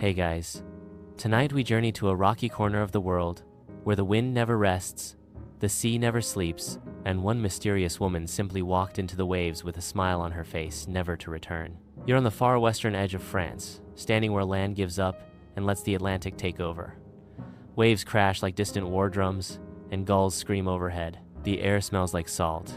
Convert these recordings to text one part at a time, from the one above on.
Hey guys, tonight we journey to a rocky corner of the world where the wind never rests, the sea never sleeps, and one mysterious woman simply walked into the waves with a smile on her face, never to return. You're on the far western edge of France, standing where land gives up and lets the Atlantic take over. Waves crash like distant war drums, and gulls scream overhead. The air smells like salt,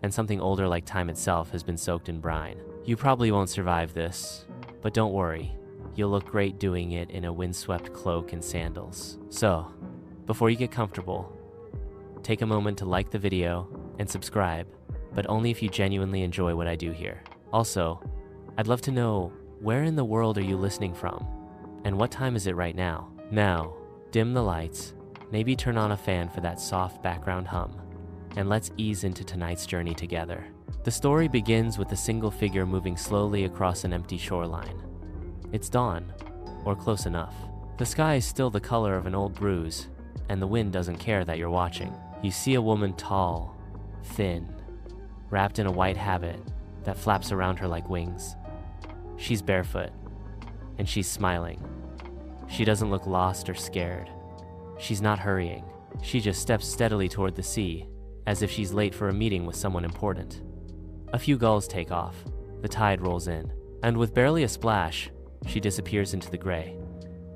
and something older like time itself has been soaked in brine. You probably won't survive this, but don't worry. You'll look great doing it in a windswept cloak and sandals. So, before you get comfortable, take a moment to like the video and subscribe, but only if you genuinely enjoy what I do here. Also, I'd love to know, where in the world are you listening from? And what time is it right now? Now, dim the lights, maybe turn on a fan for that soft background hum, and let's ease into tonight's journey together. The story begins with a single figure moving slowly across an empty shoreline. It's dawn, or close enough. The sky is still the color of an old bruise, and the wind doesn't care that you're watching. You see a woman tall, thin, wrapped in a white habit that flaps around her like wings. She's barefoot, and she's smiling. She doesn't look lost or scared. She's not hurrying. She just steps steadily toward the sea, as if she's late for a meeting with someone important. A few gulls take off, the tide rolls in, and with barely a splash, she disappears into the gray.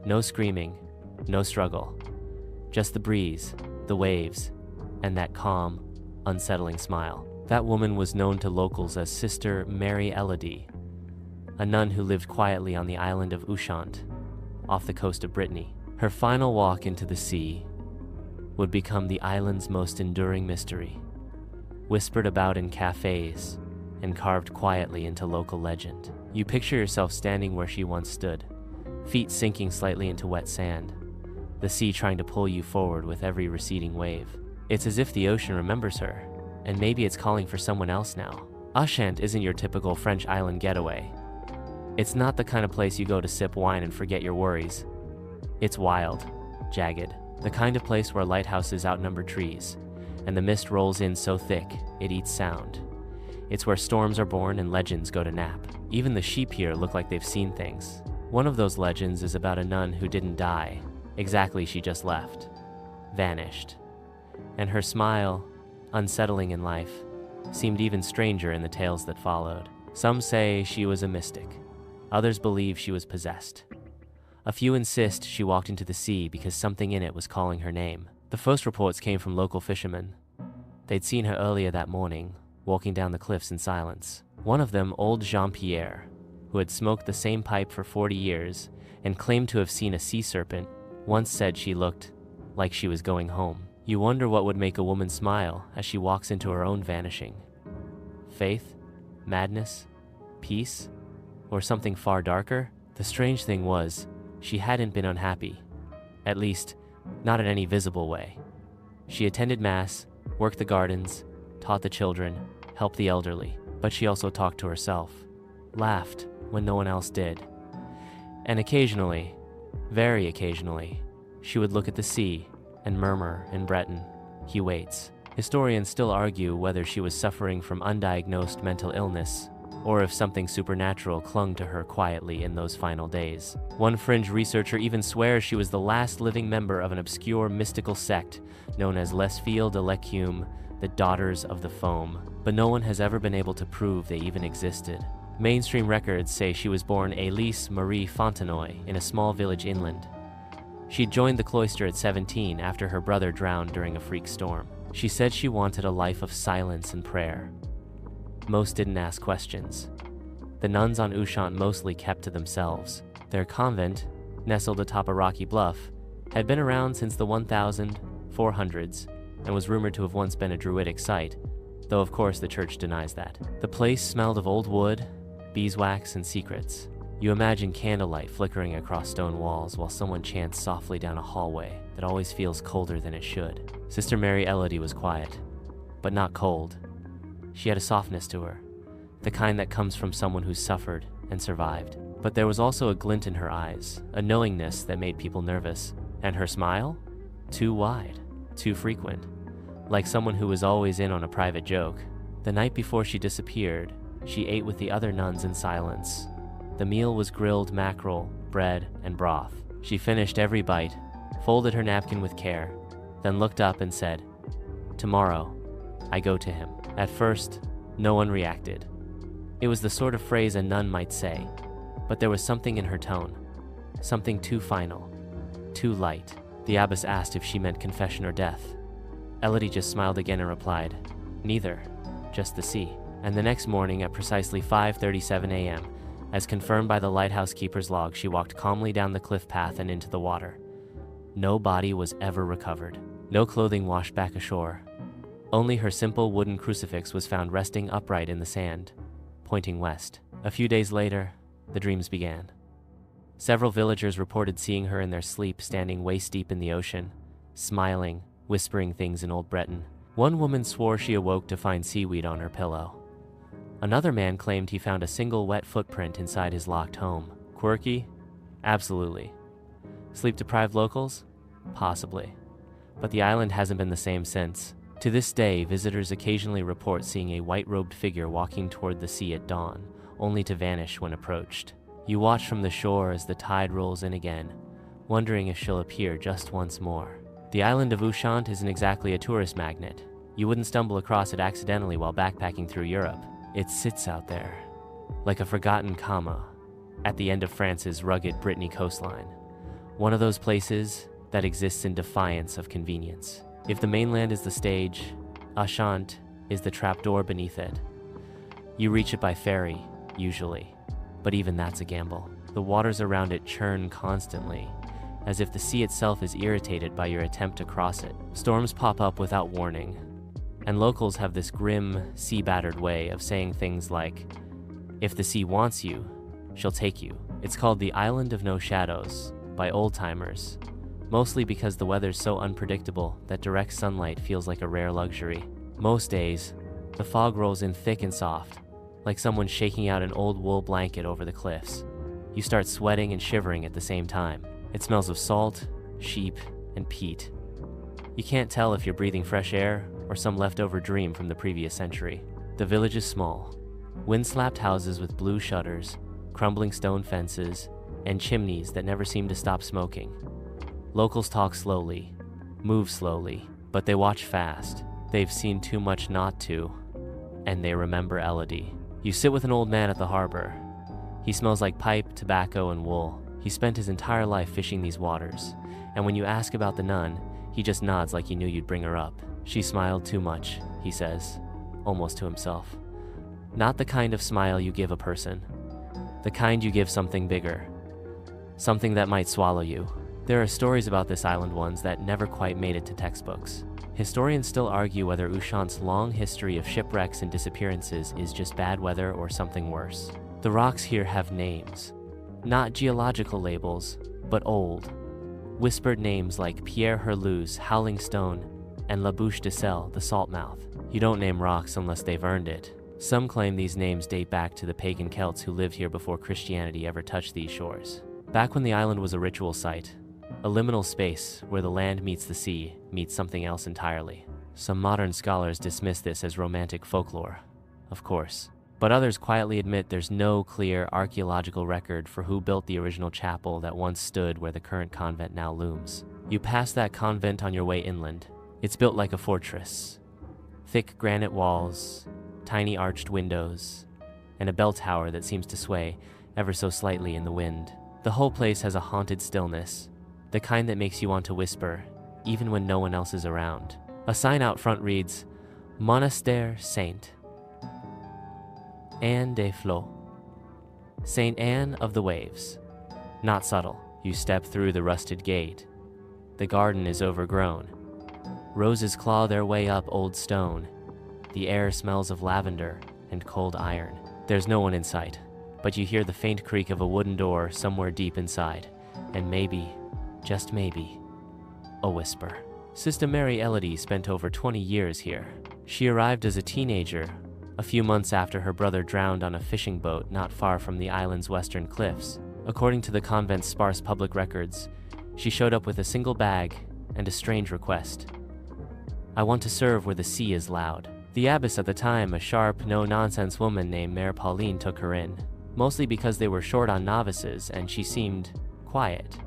No screaming, no struggle. Just the breeze, the waves, and that calm, unsettling smile. That woman was known to locals as Sister Mary Elodie, a nun who lived quietly on the island of Ushant, off the coast of Brittany. Her final walk into the sea would become the island's most enduring mystery, whispered about in cafes and carved quietly into local legend. You picture yourself standing where she once stood, feet sinking slightly into wet sand, the sea trying to pull you forward with every receding wave. It's as if the ocean remembers her, and maybe it's calling for someone else now. Ushant isn't your typical French island getaway. It's not the kind of place you go to sip wine and forget your worries. It's wild, jagged, the kind of place where lighthouses outnumber trees, and the mist rolls in so thick it eats sound. It's where storms are born and legends go to nap. Even the sheep here look like they've seen things. One of those legends is about a nun who didn't die. Exactly, she just left. Vanished. And her smile, unsettling in life, seemed even stranger in the tales that followed. Some say she was a mystic. Others believe she was possessed. A few insist she walked into the sea because something in it was calling her name. The first reports came from local fishermen. They'd seen her earlier that morning, walking down the cliffs in silence. One of them, old Jean-Pierre, who had smoked the same pipe for 40 years and claimed to have seen a sea serpent, once said she looked like she was going home. You wonder what would make a woman smile as she walks into her own vanishing. Faith? Madness? Peace? Or something far darker? The strange thing was, she hadn't been unhappy. At least, not in any visible way. She attended mass, worked the gardens, taught the children, helped the elderly, but she also talked to herself, laughed when no one else did. And occasionally, very occasionally, she would look at the sea and murmur in Breton, "He waits." Historians still argue whether she was suffering from undiagnosed mental illness or if something supernatural clung to her quietly in those final days. One fringe researcher even swears she was the last living member of an obscure mystical sect known as Les Filles de l'Écume, the Daughters of the Foam, but no one has ever been able to prove they even existed. Mainstream records say she was born Elise Marie Fontenoy in a small village inland. She'd joined the cloister at 17 after her brother drowned during a freak storm. She said she wanted a life of silence and prayer. Most didn't ask questions. The nuns on Ushant mostly kept to themselves. Their convent, nestled atop a rocky bluff, had been around since the 1400s and was rumored to have once been a druidic site, though of course the church denies that. The place smelled of old wood, beeswax, and secrets. You imagine candlelight flickering across stone walls while someone chants softly down a hallway that always feels colder than it should. Sister Mary Elodie was quiet, but not cold. She had a softness to her, the kind that comes from someone who's suffered and survived. But there was also a glint in her eyes, a knowingness that made people nervous. And her smile? Too wide, too frequent, like someone who was always in on a private joke. The night before she disappeared, she ate with the other nuns in silence, The meal was grilled mackerel, bread, and broth. She finished every bite, folded her napkin with care, then looked up and said, "Tomorrow, I go to him." At first, no one reacted. It was the sort of phrase a nun might say, but there was something in her tone, something too final, too light. The abbess asked if she meant confession or death. Elodie just smiled again and replied, "Neither, just the sea." And the next morning at precisely 5:37 a.m., as confirmed by the lighthouse keeper's log, she walked calmly down the cliff path and into the water. No body was ever recovered. No clothing washed back ashore. Only her simple wooden crucifix was found resting upright in the sand, pointing west. A few days later, the dreams began. Several villagers reported seeing her in their sleep standing waist-deep in the ocean, smiling, whispering things in Old Breton. One woman swore she awoke to find seaweed on her pillow. Another man claimed he found a single wet footprint inside his locked home. Quirky? Absolutely. Sleep-deprived locals? Possibly. But the island hasn't been the same since. To this day, visitors occasionally report seeing a white-robed figure walking toward the sea at dawn, only to vanish when approached. You watch from the shore as the tide rolls in again, wondering if she'll appear just once more. The island of Ushant isn't exactly a tourist magnet. You wouldn't stumble across it accidentally while backpacking through Europe. It sits out there, like a forgotten comma, at the end of France's rugged Brittany coastline. One of those places that exists in defiance of convenience. If the mainland is the stage, Ushant is the trapdoor beneath it. You reach it by ferry, usually, but even that's a gamble. The waters around it churn constantly, as if the sea itself is irritated by your attempt to cross it. Storms pop up without warning, and locals have this grim, sea-battered way of saying things like, "If the sea wants you, she'll take you." It's called the Island of No Shadows by old-timers, mostly because the weather's so unpredictable that direct sunlight feels like a rare luxury. Most days, the fog rolls in thick and soft, like someone shaking out an old wool blanket over the cliffs. You start sweating and shivering at the same time. It smells of salt, sheep, and peat. You can't tell if you're breathing fresh air or some leftover dream from the previous century. The village is small. Wind-slapped houses with blue shutters, crumbling stone fences, and chimneys that never seem to stop smoking. Locals talk slowly, move slowly, but they watch fast. They've seen too much not to, and they remember Elodie. You sit with an old man at the harbor. He smells like pipe, tobacco, and wool. He spent his entire life fishing these waters, and when you ask about the nun, he just nods like he knew you'd bring her up. "She smiled too much," he says, almost to himself. Not the kind of smile you give a person. The kind you give something bigger. Something that might swallow you. There are stories about this island ones that never quite made it to textbooks. Historians still argue whether Ushant's long history of shipwrecks and disappearances is just bad weather or something worse. The rocks here have names. Not geological labels, but old, whispered names like Pierre Herlu's Howling Stone and La Bouche de Sel, the Salt Mouth. You don't name rocks unless they've earned it. Some claim these names date back to the pagan Celts who lived here before Christianity ever touched these shores. Back when the island was a ritual site, a liminal space where the land meets the sea, meets something else entirely. Some modern scholars dismiss this as romantic folklore, of course, but others quietly admit there's no clear archaeological record for who built the original chapel that once stood where the current convent now looms. You pass that convent on your way inland. It's built like a fortress. Thick granite walls, tiny arched windows, and a bell tower that seems to sway ever so slightly in the wind. The whole place has a haunted stillness, the kind that makes you want to whisper, even when no one else is around. A sign out front reads, Monastère Sainte Anne des Flots, Saint Anne of the Waves. Not subtle. You step through the rusted gate. The garden is overgrown. Roses claw their way up old stone. The air smells of lavender and cold iron. There's no one in sight, but you hear the faint creak of a wooden door somewhere deep inside, and maybe, just maybe, a whisper. Sister Mary Elodie spent over 20 years here. She arrived as a teenager, a few months after her brother drowned on a fishing boat not far from the island's western cliffs. According to the convent's sparse public records, she showed up with a single bag and a strange request. I want to serve where the sea is loud. The abbess at the time, a sharp, no-nonsense woman named Mère Pauline, took her in. mostly because they were short on novices and she seemed quiet.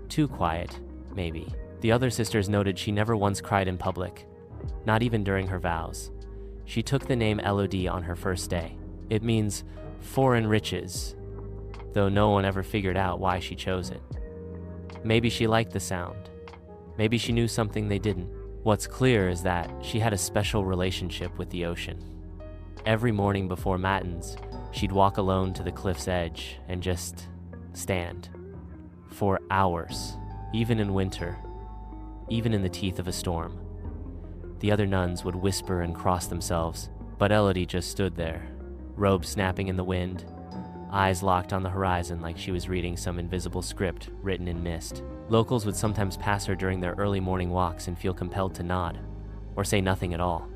Too quiet, maybe. The other sisters noted she never once cried in public, not even during her vows. She took the name Elodie on her first day. It means foreign riches, though no one ever figured out why she chose it. Maybe she liked the sound. Maybe she knew something they didn't. What's clear is that she had a special relationship with the ocean. Every morning before matins, she'd walk alone to the cliff's edge and just stand. For hours, even in winter, even in the teeth of a storm. The other nuns would whisper and cross themselves, but Elodie just stood there, robe snapping in the wind, eyes locked on the horizon like she was reading some invisible script written in mist. Locals would sometimes pass her during their early morning walks and feel compelled to nod, or say nothing at all.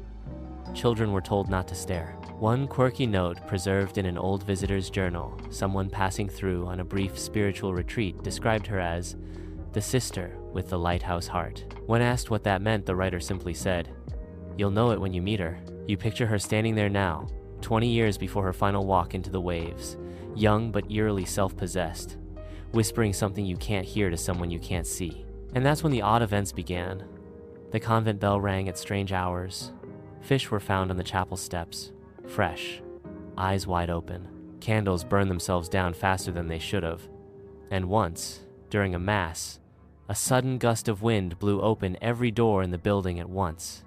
Children were told not to stare. One quirky note preserved in an old visitor's journal, someone passing through on a brief spiritual retreat, described her as the sister with the lighthouse heart. When asked what that meant, the writer simply said, "You'll know it when you meet her." You picture her standing there now, 20 years before her final walk into the waves, young but eerily self-possessed, whispering something you can't hear to someone you can't see. And that's when the odd events began. The convent bell rang at strange hours. Fish were found on the chapel steps, fresh, eyes wide open. Candles burned themselves down faster than they should have. And once, during a mass, a sudden gust of wind blew open every door in the building at once.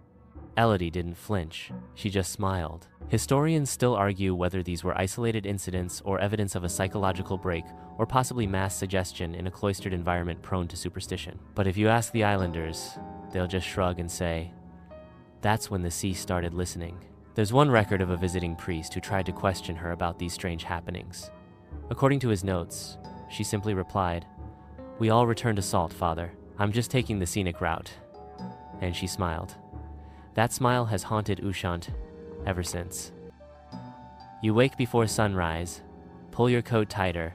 Elodie didn't flinch, she just smiled. Historians still argue whether these were isolated incidents or evidence of a psychological break, or possibly mass suggestion in a cloistered environment prone to superstition. But if you ask the islanders, they'll just shrug and say, that's when the sea started listening. There's one record of a visiting priest who tried to question her about these strange happenings. According to his notes, she simply replied, "We all return to Salt, Father. I'm just taking the scenic route." And she smiled. That smile has haunted Ushant ever since. You wake before sunrise, pull your coat tighter,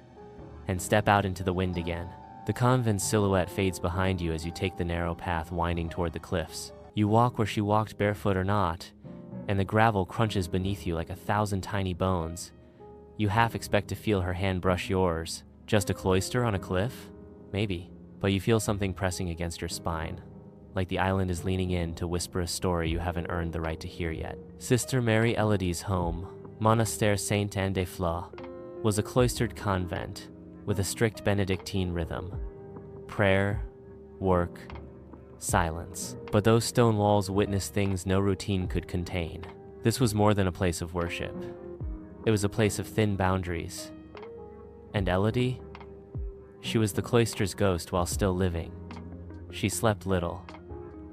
and step out into the wind again. The convent's silhouette fades behind you as you take the narrow path winding toward the cliffs. You walk where she walked, barefoot or not, and the gravel crunches beneath you like 1,000 tiny bones. You half expect to feel her hand brush yours. Just a cloister on a cliff? Maybe. But you feel something pressing against your spine, like the island is leaning in to whisper a story you haven't earned the right to hear yet. Sister Mary Elodie's home, Monastère Saint-Anne-des-Flots, was a cloistered convent with a strict Benedictine rhythm. Prayer, work, silence. But those stone walls witnessed things no routine could contain. This was more than a place of worship. It was a place of thin boundaries. And Elodie? She was the cloister's ghost while still living. She slept little,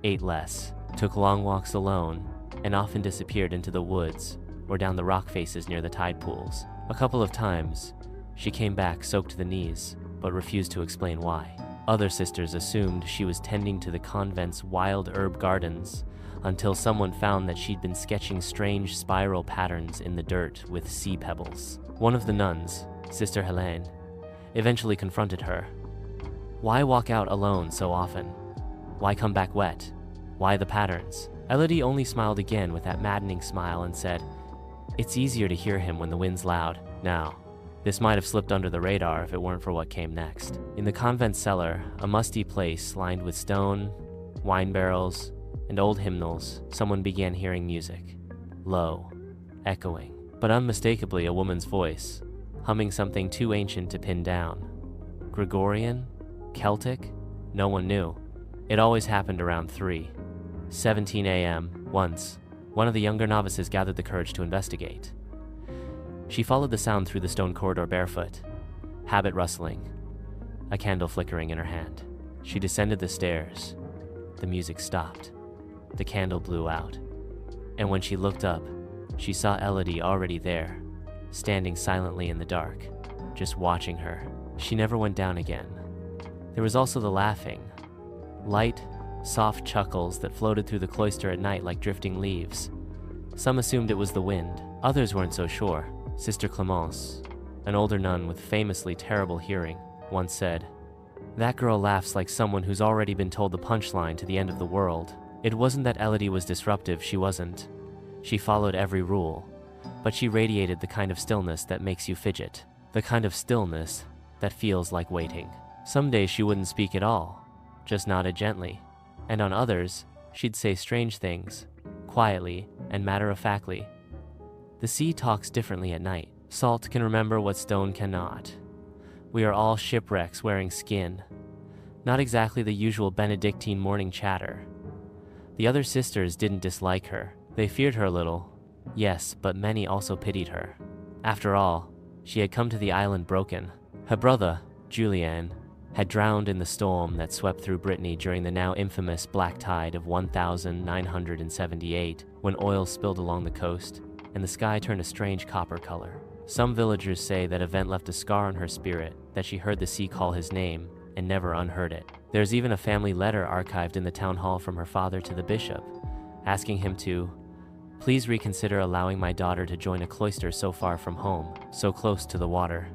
ate less, took long walks alone, and often disappeared into the woods or down the rock faces near the tide pools. A couple of times, she came back soaked to the knees, but refused to explain why. Other sisters assumed she was tending to the convent's wild herb gardens until someone found that she'd been sketching strange spiral patterns in the dirt with sea pebbles. One of the nuns, Sister Helene, eventually confronted her. Why walk out alone so often? Why come back wet? Why the patterns? Elodie only smiled again with that maddening smile and said, "It's easier to hear him when the wind's loud." Now, this might have slipped under the radar if it weren't for what came next. In the convent cellar, a musty place lined with stone, wine barrels, and old hymnals, someone began hearing music. Low, echoing, but unmistakably a woman's voice, humming something too ancient to pin down. Gregorian? Celtic? No one knew. It always happened around 3:17 a.m. Once, one of the younger novices gathered the courage to investigate. She followed the sound through the stone corridor barefoot, habit rustling, a candle flickering in her hand. She descended the stairs. The music stopped. The candle blew out. And when she looked up, she saw Elodie already there, standing silently in the dark, just watching her. She never went down again. There was also the laughing, light, soft chuckles that floated through the cloister at night like drifting leaves. Some assumed it was the wind. Others weren't so sure. Sister Clemence, an older nun with famously terrible hearing, once said, "That girl laughs like someone who's already been told the punchline to the end of the world." It wasn't that Elodie was disruptive, she wasn't. She followed every rule. but she radiated the kind of stillness that makes you fidget, the kind of stillness that feels like waiting. Some days she wouldn't speak at all, just nodded gently, and on others, she'd say strange things, quietly and matter-of-factly. The sea talks differently at night. Salt can remember what stone cannot. We are all shipwrecks wearing skin. Not exactly the usual Benedictine morning chatter. The other sisters didn't dislike her. They feared her a little, yes, but many also pitied her. After all, she had come to the island broken. Her brother, Julian, had drowned in the storm that swept through Brittany during the now infamous Black Tide of 1978, when oil spilled along the coast and the sky turned a strange copper color. Some villagers say that event left a scar on her spirit, that she heard the sea call his name and never unheard it. There's even a family letter archived in the town hall from her father to the bishop, asking him to please reconsider allowing my daughter to join a cloister so far from home, so close to the water.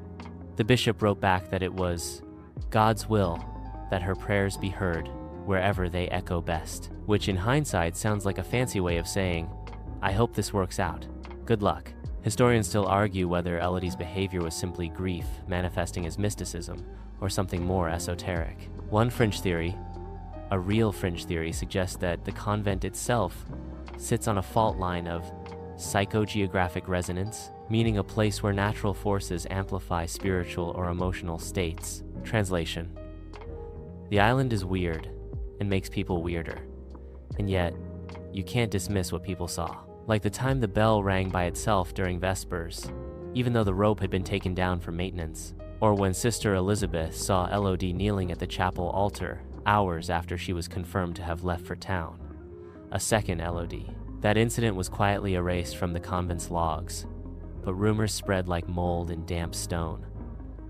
The bishop wrote back that it was God's will that her prayers be heard wherever they echo best, which in hindsight sounds like a fancy way of saying, I hope this works out. Good luck. Historians still argue whether Elodie's behavior was simply grief manifesting as mysticism or something more esoteric. One fringe theory, a real fringe theory, suggests that the convent itself sits on a fault line of psychogeographic resonance, meaning a place where natural forces amplify spiritual or emotional states. Translation: the island is weird and makes people weirder, and yet you can't dismiss what people saw. Like the time the bell rang by itself during Vespers, even though the rope had been taken down for maintenance, or when Sister Elizabeth saw Elodie kneeling at the chapel altar hours after she was confirmed to have left for town. A second Elodie. That incident was quietly erased from the convent's logs, but rumors spread like mold in damp stone.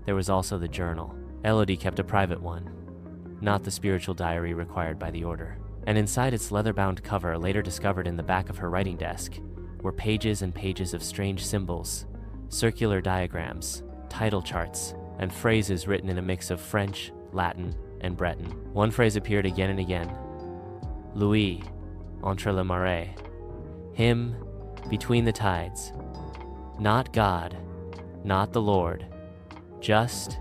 There was also the journal. Elodie kept a private one, not the spiritual diary required by the order. And inside its leather-bound cover, later discovered in the back of her writing desk, were pages and pages of strange symbols, circular diagrams, title charts, and phrases written in a mix of French, Latin, and Breton. One phrase appeared again and again. Louis, entre les marais. Him, between the tides. Not God, not the Lord, just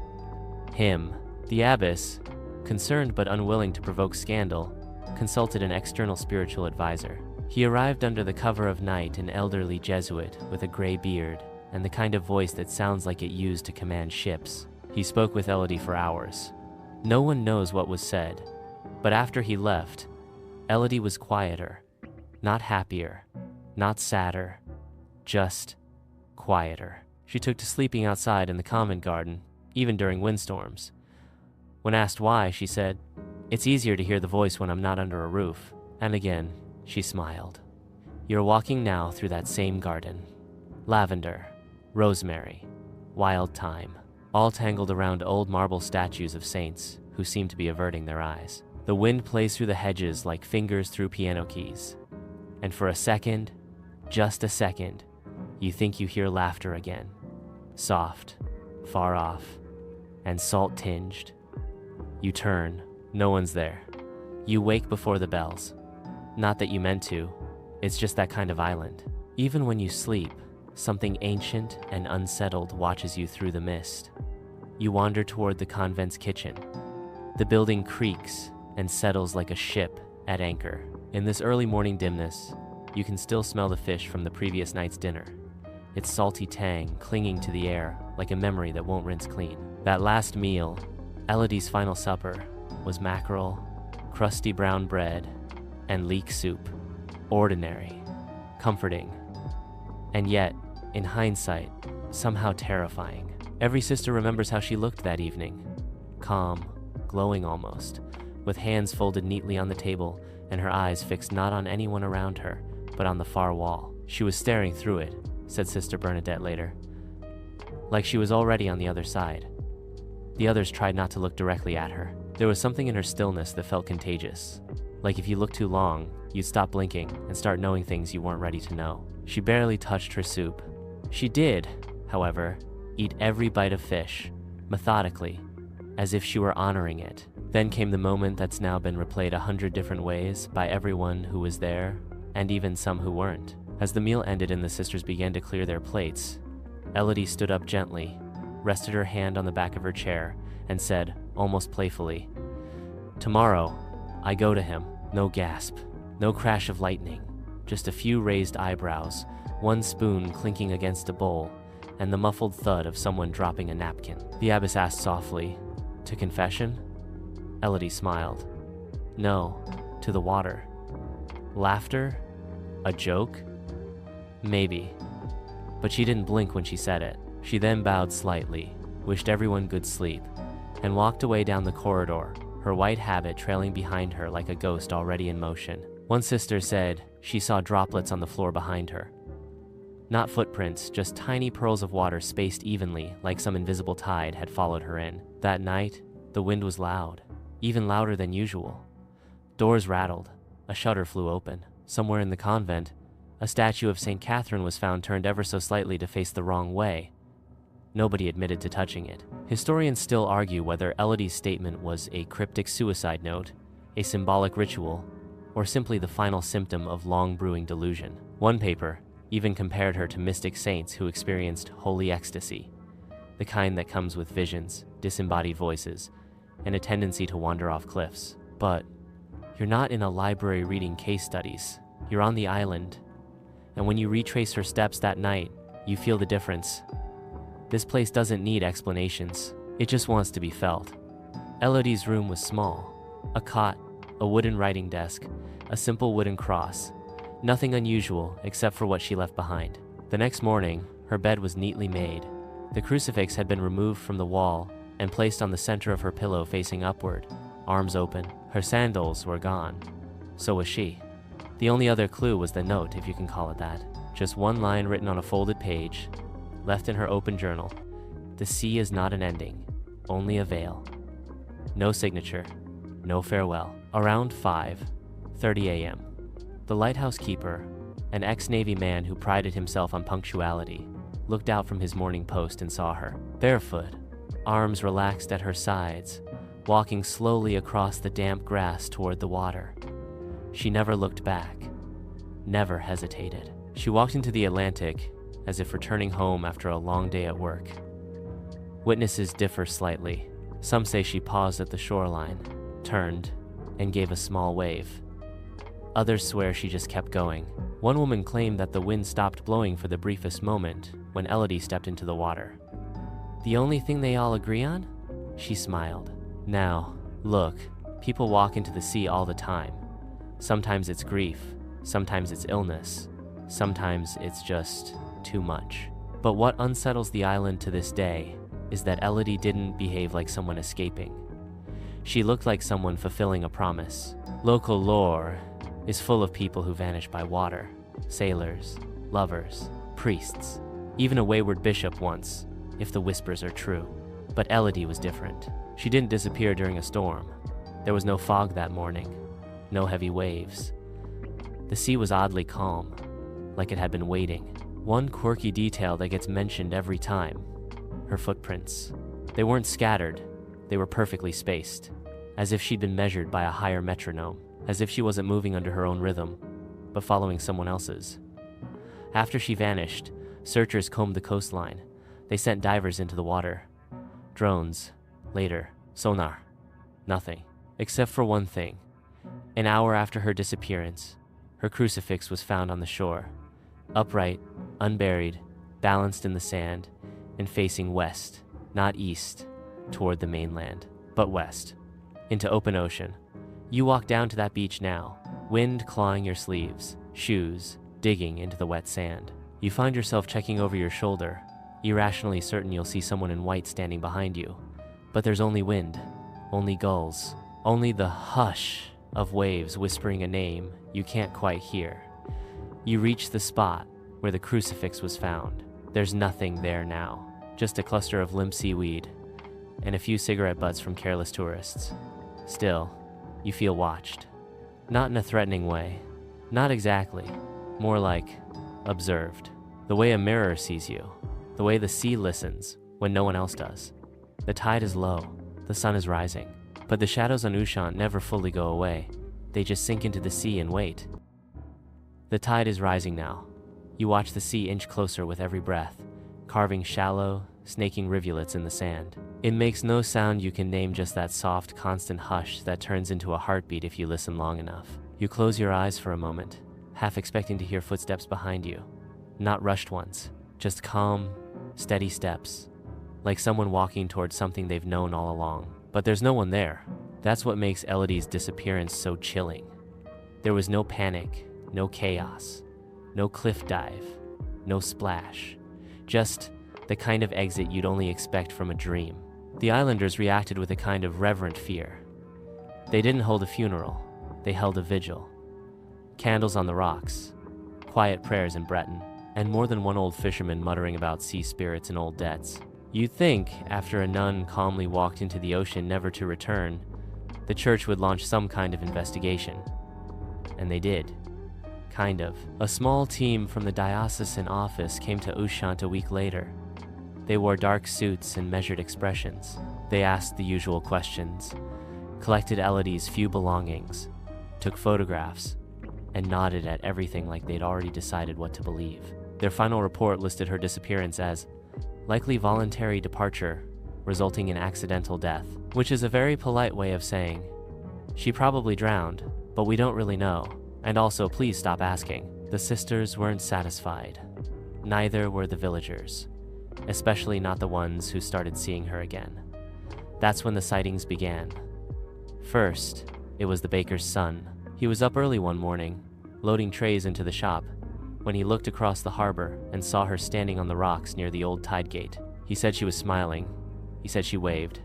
him. The abbess, concerned but unwilling to provoke scandal, consulted an external spiritual advisor. He arrived under the cover of night, an elderly Jesuit with a gray beard and the kind of voice that sounds like it used to command ships. He spoke with Elodie for hours. No one knows what was said, but after he left, Elodie was quieter, not happier, not sadder, just quieter. She took to sleeping outside in the convent garden, even during windstorms. When asked why, she said, "It's easier to hear the voice when I'm not under a roof." And again, she smiled. You're walking now through that same garden. Lavender, rosemary, wild thyme, all tangled around old marble statues of saints who seem to be averting their eyes. The wind plays through the hedges like fingers through piano keys. And for a second, just a second, you think you hear laughter again. Soft, far off, and salt-tinged. You turn. No one's there. You wake before the bells. Not that you meant to, it's just that kind of island. Even when you sleep, something ancient and unsettled watches you through the mist. You wander toward the convent's kitchen. The building creaks and settles like a ship at anchor. In this early morning dimness, you can still smell the fish from the previous night's dinner, its salty tang clinging to the air like a memory that won't rinse clean. That last meal, Elodie's final supper, was mackerel, crusty brown bread, and leek soup. Ordinary, comforting, and yet, in hindsight, somehow terrifying. Every sister remembers how she looked that evening. Calm, glowing almost, with hands folded neatly on the table and her eyes fixed not on anyone around her, but on the far wall. She was staring through it, said Sister Bernadette later, like she was already on the other side. The others tried not to look directly at her. There was something in her stillness that felt contagious. Like if you looked too long, you'd stop blinking and start knowing things you weren't ready to know. She barely touched her soup. She did, however, eat every bite of fish, methodically, as if she were honoring it. Then came the moment that's now been replayed 100 different ways by everyone who was there, and even some who weren't. As the meal ended and the sisters began to clear their plates, Elodie stood up gently, rested her hand on the back of her chair, and said, almost playfully, "Tomorrow, I go to him." No gasp, no crash of lightning, just a few raised eyebrows, one spoon clinking against a bowl, and the muffled thud of someone dropping a napkin. The abbess asked softly, "To confession?" Elodie smiled. "No, to the water." Laughter? A joke? Maybe. But she didn't blink when she said it. She then bowed slightly, wished everyone good sleep, and walked away down the corridor, her white habit trailing behind her like a ghost already in motion. One sister said she saw droplets on the floor behind her. Not footprints, just tiny pearls of water spaced evenly like some invisible tide had followed her in. That night, the wind was loud, even louder than usual. Doors rattled, a shutter flew open. Somewhere in the convent, a statue of St. Catherine was found turned ever so slightly to face the wrong way. Nobody admitted to touching it. Historians still argue whether Elodie's statement was a cryptic suicide note, a symbolic ritual, or simply the final symptom of long-brewing delusion. One paper even compared her to mystic saints who experienced holy ecstasy, the kind that comes with visions, disembodied voices, and a tendency to wander off cliffs. But you're not in a library reading case studies. You're on the island. And when you retrace her steps that night, you feel the difference. This place doesn't need explanations. It just wants to be felt. Elodie's room was small. A cot, a wooden writing desk, a simple wooden cross. Nothing unusual except for what she left behind. The next morning, her bed was neatly made. The crucifix had been removed from the wall and placed on the center of her pillow facing upward, arms open. Her sandals were gone. So was she. The only other clue was the note, if you can call it that. Just one line written on a folded page, left in her open journal. The sea is not an ending, only a veil. No signature, no farewell. Around 5:30 a.m., the lighthouse keeper, an ex-Navy man who prided himself on punctuality, looked out from his morning post and saw her, barefoot, arms relaxed at her sides, walking slowly across the damp grass toward the water. She never looked back, never hesitated. She walked into the Atlantic as if returning home after a long day at work. Witnesses differ slightly. Some say she paused at the shoreline, turned, and gave a small wave. Others swear she just kept going. One woman claimed that the wind stopped blowing for the briefest moment when Elodie stepped into the water. The only thing they all agree on? She smiled. Now, look, people walk into the sea all the time. Sometimes it's grief, sometimes it's illness, sometimes it's just too much. But what unsettles the island to this day is that Elodie didn't behave like someone escaping. She looked like someone fulfilling a promise. Local lore is full of people who vanish by water. Sailors, lovers, priests, even a wayward bishop once, if the whispers are true. But Elodie was different. She didn't disappear during a storm. There was no fog that morning, no heavy waves. The sea was oddly calm, like it had been waiting. One quirky detail that gets mentioned every time: her footprints. They weren't scattered, they were perfectly spaced, as if she'd been measured by a higher metronome, as if she wasn't moving under her own rhythm, but following someone else's. After she vanished, searchers combed the coastline. They sent divers into the water. Drones, later, sonar. Nothing. Except for one thing. An hour after her disappearance, her crucifix was found on the shore, upright, unburied, balanced in the sand, and facing west, not east, toward the mainland, but west, into open ocean. You walk down to that beach now, wind clawing your sleeves, shoes digging into the wet sand. You find yourself checking over your shoulder, irrationally certain you'll see someone in white standing behind you. But there's only wind, only gulls, only the hush of waves whispering a name you can't quite hear. You reach the spot where the crucifix was found. There's nothing there now, just a cluster of limp seaweed and a few cigarette butts from careless tourists. Still, you feel watched. Not in a threatening way, not exactly, more like observed. The way a mirror sees you, the way the sea listens when no one else does. The tide is low, the sun is rising, but the shadows on Ushant never fully go away. They just sink into the sea and wait. The tide is rising now, You watch the sea inch closer with every breath, carving shallow, snaking rivulets in the sand. It makes no sound you can name, just that soft, constant hush that turns into a heartbeat if you listen long enough. You close your eyes for a moment, half expecting to hear footsteps behind you. Not rushed ones, just calm, steady steps, like someone walking towards something they've known all along. But there's no one there. That's what makes Elodie's disappearance so chilling. There was no panic, no chaos, no cliff dive, no splash. Just the kind of exit you'd only expect from a dream. The islanders reacted with a kind of reverent fear. They didn't hold a funeral, they held a vigil. Candles on the rocks, quiet prayers in Breton, and more than one old fisherman muttering about sea spirits and old debts. You'd think, after a nun calmly walked into the ocean never to return, the church would launch some kind of investigation. And they did. Kind of. A small team from the diocesan office came to Ushant a week later. They wore dark suits and measured expressions. They asked the usual questions, collected Elodie's few belongings, took photographs, and nodded at everything like they'd already decided what to believe. Their final report listed her disappearance as likely voluntary departure, resulting in accidental death, which is a very polite way of saying, she probably drowned, but we don't really know, and also please stop asking. The sisters weren't satisfied. Neither were the villagers, especially not the ones who started seeing her again. That's when the sightings began. First, it was the baker's son. He was up early one morning, loading trays into the shop, when he looked across the harbor and saw her standing on the rocks near the old tide gate. He said she was smiling. He said she waved.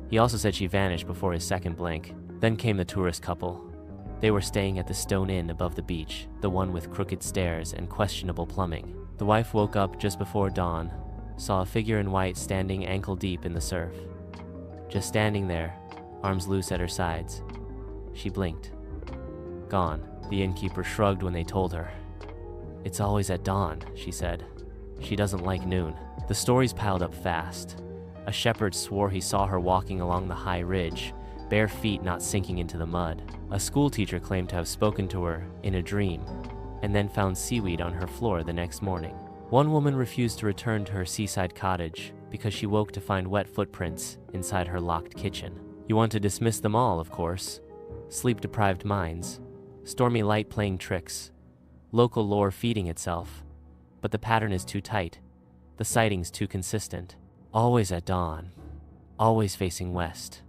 He also said she vanished before his second blink. Then came the tourist couple. They were staying at the Stone Inn above the beach, the one with crooked stairs and questionable plumbing. The wife woke up just before dawn, saw a figure in white standing ankle-deep in the surf. Just standing there, arms loose at her sides. She blinked. Gone. The innkeeper shrugged when they told her. It's always at dawn, she said. She doesn't like noon. The stories piled up fast. A shepherd swore he saw her walking along the high ridge, bare feet not sinking into the mud. A schoolteacher claimed to have spoken to her in a dream, and then found seaweed on her floor the next morning. One woman refused to return to her seaside cottage because she woke to find wet footprints inside her locked kitchen. You want to dismiss them all, of course. Sleep-deprived minds, stormy light playing tricks, local lore feeding itself. But the pattern is too tight, the sightings too consistent. Always at dawn, always facing west,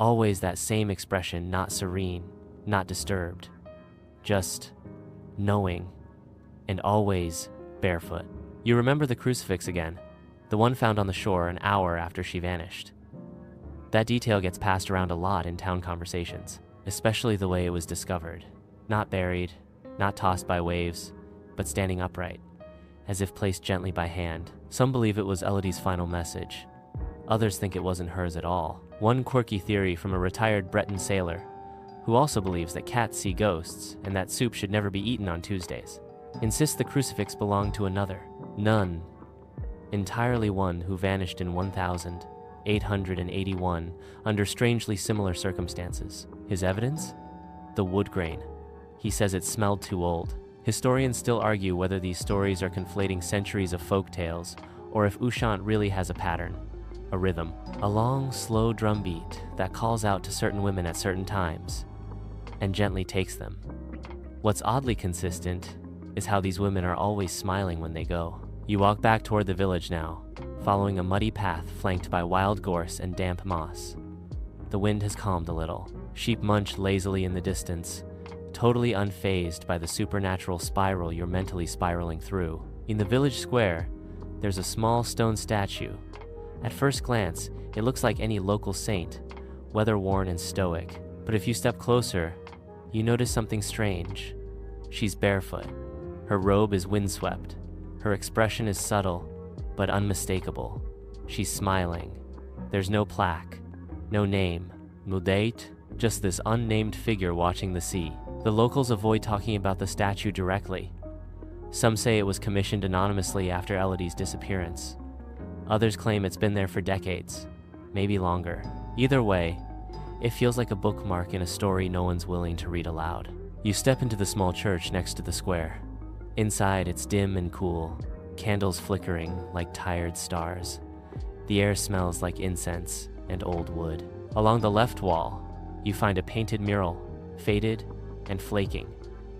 always that same expression, not serene, not disturbed, just knowing, and always barefoot. You remember the crucifix again, the one found on the shore an hour after she vanished. That detail gets passed around a lot in town conversations, especially the way it was discovered. Not buried, not tossed by waves, but standing upright, as if placed gently by hand. Some believe it was Elodie's final message. Others think it wasn't hers at all. One quirky theory from a retired Breton sailor, who also believes that cats see ghosts and that soup should never be eaten on Tuesdays, insists the crucifix belonged to another, none, entirely one who vanished in 1881 under strangely similar circumstances. His evidence? The wood grain. He says it smelled too old. Historians still argue whether these stories are conflating centuries of folk tales or if Ushant really has a pattern, a rhythm, a long, slow drum beat that calls out to certain women at certain times and gently takes them. What's oddly consistent is how these women are always smiling when they go. You walk back toward the village now, following a muddy path flanked by wild gorse and damp moss. The wind has calmed a little. Sheep munch lazily in the distance, totally unfazed by the supernatural spiral you're mentally spiraling through. In the village square, there's a small stone statue. At first glance, it looks like any local saint, weather-worn and stoic. But if you step closer, you notice something strange. She's barefoot. Her robe is windswept. Her expression is subtle, but unmistakable. She's smiling. There's no plaque, no name, no date, just this unnamed figure watching the sea. The locals avoid talking about the statue directly. Some say it was commissioned anonymously after Elodie's disappearance. Others claim it's been there for decades, maybe longer. Either way, it feels like a bookmark in a story no one's willing to read aloud. You step into the small church next to the square. Inside, it's dim and cool, candles flickering like tired stars. The air smells like incense and old wood. Along the left wall, you find a painted mural, faded and flaking,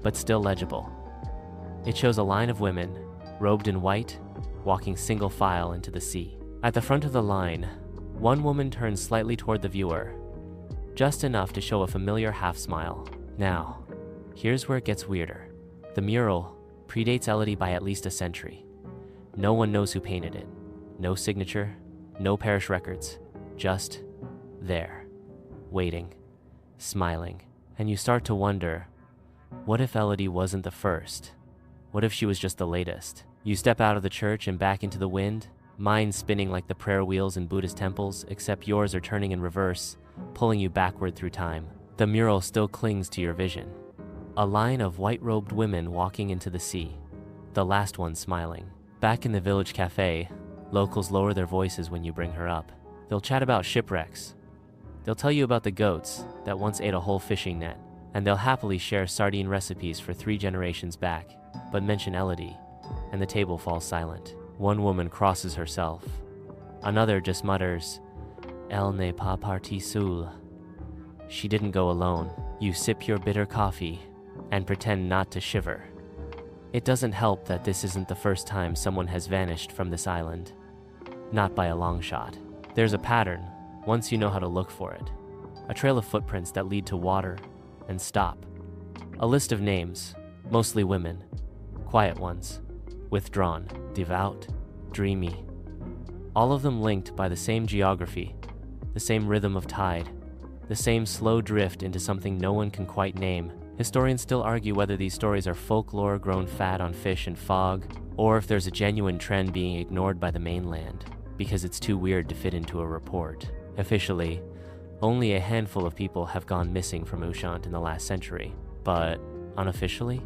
but still legible. It shows a line of women, robed in white, walking single file into the sea. At the front of the line, one woman turns slightly toward the viewer, just enough to show a familiar half-smile. Now, here's where it gets weirder. The mural predates Elodie by at least a century. No one knows who painted it. No signature, no parish records, just there, waiting, smiling. And you start to wonder, what if Elodie wasn't the first? What if she was just the latest? You step out of the church and back into the wind, mind spinning like the prayer wheels in Buddhist temples, except yours are turning in reverse, pulling you backward through time. The mural still clings to your vision. A line of white-robed women walking into the sea, the last one smiling. Back in the village cafe, locals lower their voices when you bring her up. They'll chat about shipwrecks. They'll tell you about the goats that once ate a whole fishing net, and they'll happily share sardine recipes for 3 generations back, but mention Elodie, and the table falls silent. One woman crosses herself. Another just mutters, "Elle n'est pas partie seule." She didn't go alone. You sip your bitter coffee and pretend not to shiver. It doesn't help that this isn't the first time someone has vanished from this island. Not by a long shot. There's a pattern, once you know how to look for it. A trail of footprints that lead to water and stop. A list of names, mostly women, quiet ones, withdrawn, devout, dreamy. All of them linked by the same geography, the same rhythm of tide, the same slow drift into something no one can quite name. Historians still argue whether these stories are folklore grown fat on fish and fog, or if there's a genuine trend being ignored by the mainland, because it's too weird to fit into a report. Officially, only a handful of people have gone missing from Ushant in the last century, but unofficially,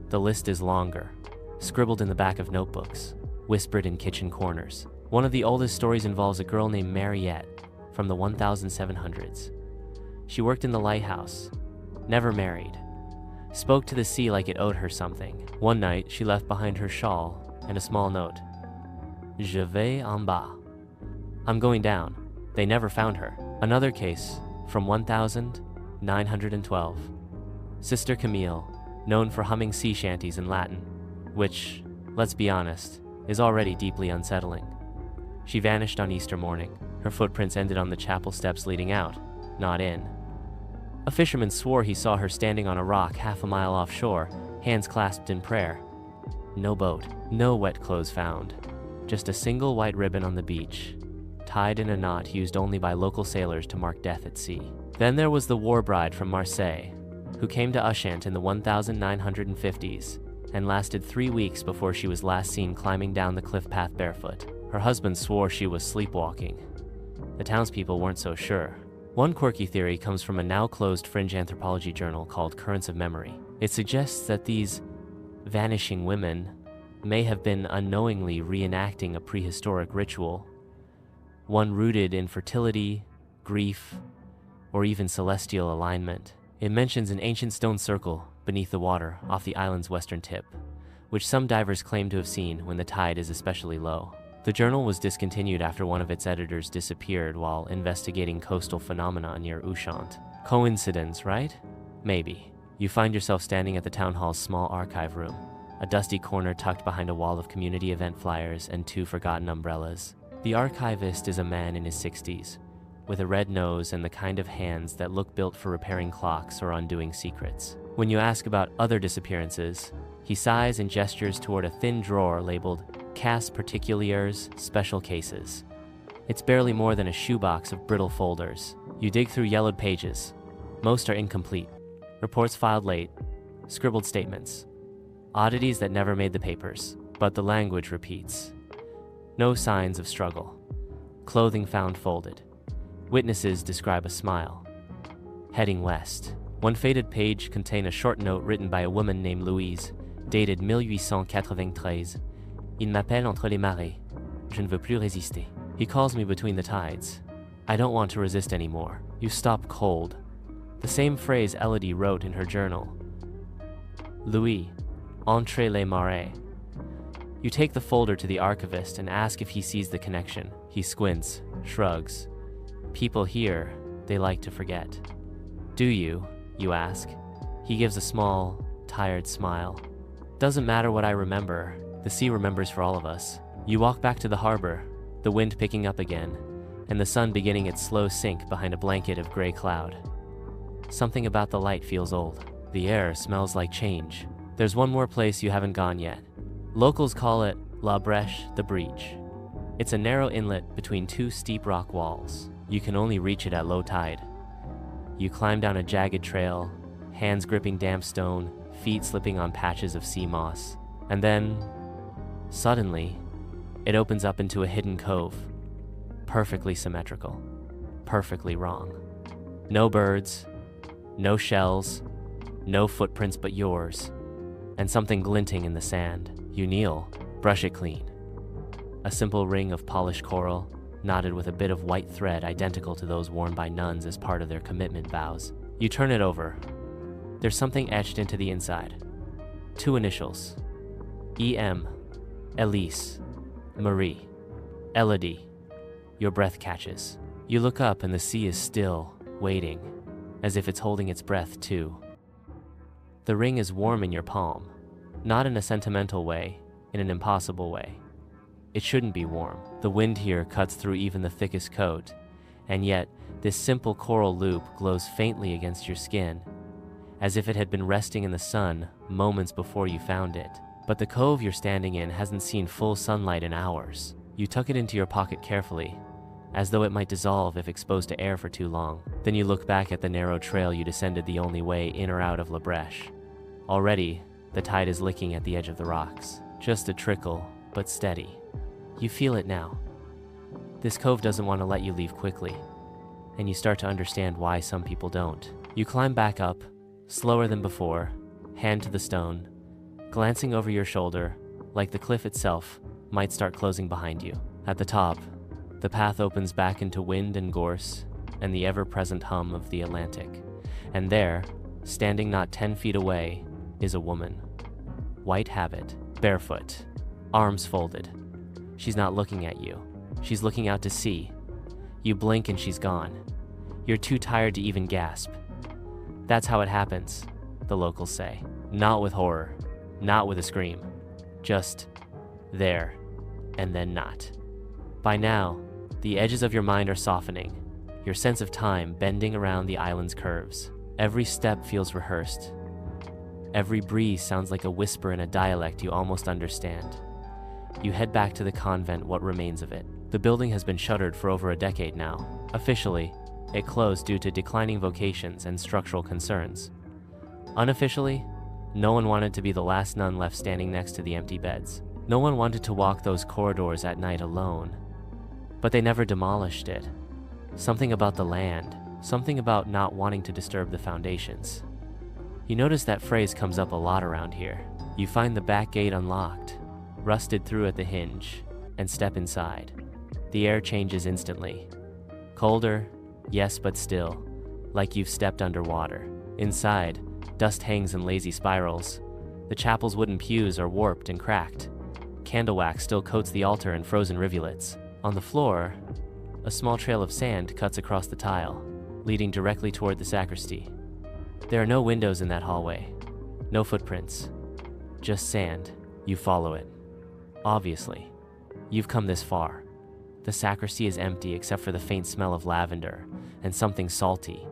the list is longer, scribbled in the back of notebooks, whispered in kitchen corners. One of the oldest stories involves a girl named Mariette from the 1700s. She worked in the lighthouse, never married, spoke to the sea like it owed her something. One night, she left behind her shawl and a small note. Je vais en bas. I'm going down. They never found her. Another case from 1912. Sister Camille, known for humming sea shanties in Latin, which, let's be honest, is already deeply unsettling. She vanished on Easter morning. Her footprints ended on the chapel steps leading out, not in. A fisherman swore he saw her standing on a rock half a mile offshore, hands clasped in prayer. No boat, no wet clothes found. Just a single white ribbon on the beach, tied in a knot used only by local sailors to mark death at sea. Then there was the war bride from Marseille, who came to Ushant in the 1950s and lasted 3 weeks before she was last seen climbing down the cliff path barefoot. Her husband swore she was sleepwalking. The townspeople weren't so sure. One quirky theory comes from a now-closed fringe anthropology journal called Currents of Memory. It suggests that these vanishing women may have been unknowingly reenacting a prehistoric ritual, one rooted in fertility, grief, or even celestial alignment. It mentions an ancient stone circle beneath the water off the island's western tip, which some divers claim to have seen when the tide is especially low. The journal was discontinued after one of its editors disappeared while investigating coastal phenomena near Ushant. Coincidence, right? Maybe. You find yourself standing at the town hall's small archive room, a dusty corner tucked behind a wall of community event flyers and 2 forgotten umbrellas. The archivist is a man in his 60s, with a red nose and the kind of hands that look built for repairing clocks or undoing secrets. When you ask about other disappearances, he sighs and gestures toward a thin drawer labeled Cas Particuliers Special Cases. It's barely more than a shoebox of brittle folders. You dig through yellowed pages. Most are incomplete. Reports filed late, scribbled statements, oddities that never made the papers, but the language repeats. No signs of struggle. Clothing found folded. Witnesses describe a smile. Heading west. One faded page contained a short note written by a woman named Louise, dated 1893. Il m'appelle entre les marées. Je ne veux plus résister. He calls me between the tides. I don't want to resist anymore. You stop cold. The same phrase Elodie wrote in her journal. Louis, Entre les marais. You take the folder to the archivist and ask if he sees the connection. He squints, shrugs. People here, they like to forget. Do you? You ask. He gives a small, tired smile. Doesn't matter what I remember, the sea remembers for all of us. You walk back to the harbor, the wind picking up again, and the sun beginning its slow sink behind a blanket of gray cloud. Something about the light feels old. The air smells like change. There's one more place you haven't gone yet. Locals call it La Brèche, the breach. It's a narrow inlet between two steep rock walls. You can only reach it at low tide. You climb down a jagged trail, hands gripping damp stone, feet slipping on patches of sea moss. And then, suddenly, it opens up into a hidden cove. Perfectly symmetrical. Perfectly wrong. No birds, no shells, no footprints but yours, and something glinting in the sand. You kneel, brush it clean. A simple ring of polished coral, knotted with a bit of white thread identical to those worn by nuns as part of their commitment vows. You turn it over. There's something etched into the inside. 2 initials. E.M. Elise. Marie. Elodie. Your breath catches. You look up and the sea is still, waiting, as if it's holding its breath too. The ring is warm in your palm, not in a sentimental way, in an impossible way. It shouldn't be warm. The wind here cuts through even the thickest coat, and yet this simple coral loop glows faintly against your skin, as if it had been resting in the sun moments before you found it. But the cove you're standing in hasn't seen full sunlight in hours. You tuck it into your pocket carefully, as though it might dissolve if exposed to air for too long. Then you look back at the narrow trail you descended the only way in or out of La Brèche. Already, the tide is licking at the edge of the rocks. Just a trickle, but steady. You feel it now. This cove doesn't want to let you leave quickly, and you start to understand why some people don't. You climb back up, slower than before, hand to the stone, glancing over your shoulder, like the cliff itself might start closing behind you. At the top, the path opens back into wind and gorse and the ever-present hum of the Atlantic. And there, standing not 10 feet away, is a woman. White habit, barefoot, arms folded. She's not looking at you. She's looking out to sea. You blink and she's gone. You're too tired to even gasp. That's how it happens, the locals say. Not with horror, not with a scream. Just there, and then not. By now, the edges of your mind are softening, your sense of time bending around the island's curves. Every step feels rehearsed. Every breeze sounds like a whisper in a dialect you almost understand. You head back to the convent, what remains of it. The building has been shuttered for over a decade now. Officially, it closed due to declining vocations and structural concerns. Unofficially, no one wanted to be the last nun left standing next to the empty beds. No one wanted to walk those corridors at night alone. But they never demolished it. Something about the land, something about not wanting to disturb the foundations. You notice that phrase comes up a lot around here. You find the back gate unlocked, rusted through at the hinge, and step inside. The air changes instantly. Colder, yes, but still, like you've stepped underwater. Inside, dust hangs in lazy spirals. The chapel's wooden pews are warped and cracked. Candle wax still coats the altar in frozen rivulets. On the floor, a small trail of sand cuts across the tile, leading directly toward the sacristy. There are no windows in that hallway, no footprints, just sand. You follow it. Obviously, you've come this far. The sacristy is empty except for the faint smell of lavender and something salty,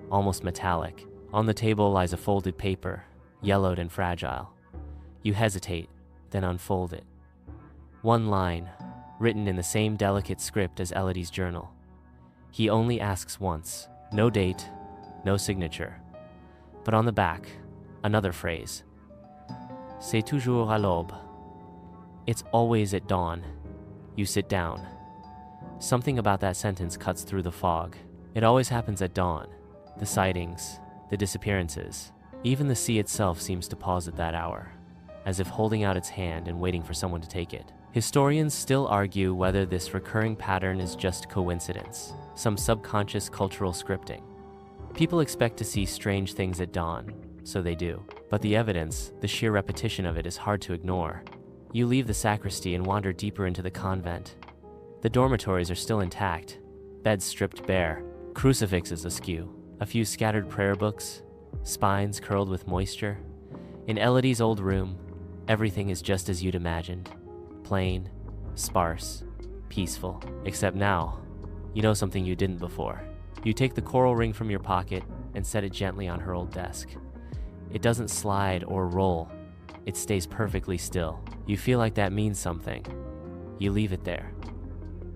almost metallic. On the table lies a folded paper, yellowed and fragile. You hesitate, then unfold it. One line, written in the same delicate script as Elodie's journal. He only asks once. No date, no signature. But on the back, another phrase. C'est toujours à l'aube. It's always at dawn. You sit down. Something about that sentence cuts through the fog. It always happens at dawn. The sightings, the disappearances. Even the sea itself seems to pause at that hour, as if holding out its hand and waiting for someone to take it. Historians still argue whether this recurring pattern is just coincidence, some subconscious cultural scripting. People expect to see strange things at dawn, so they do. But the evidence, the sheer repetition of it, is hard to ignore. You leave the sacristy and wander deeper into the convent. The dormitories are still intact, beds stripped bare, crucifixes askew, a few scattered prayer books, spines curled with moisture. In Elodie's old room, everything is just as you'd imagined. Plain, sparse, peaceful. Except now, you know something you didn't before. You take the coral ring from your pocket and set it gently on her old desk. It doesn't slide or roll. It stays perfectly still. You feel like that means something. You leave it there.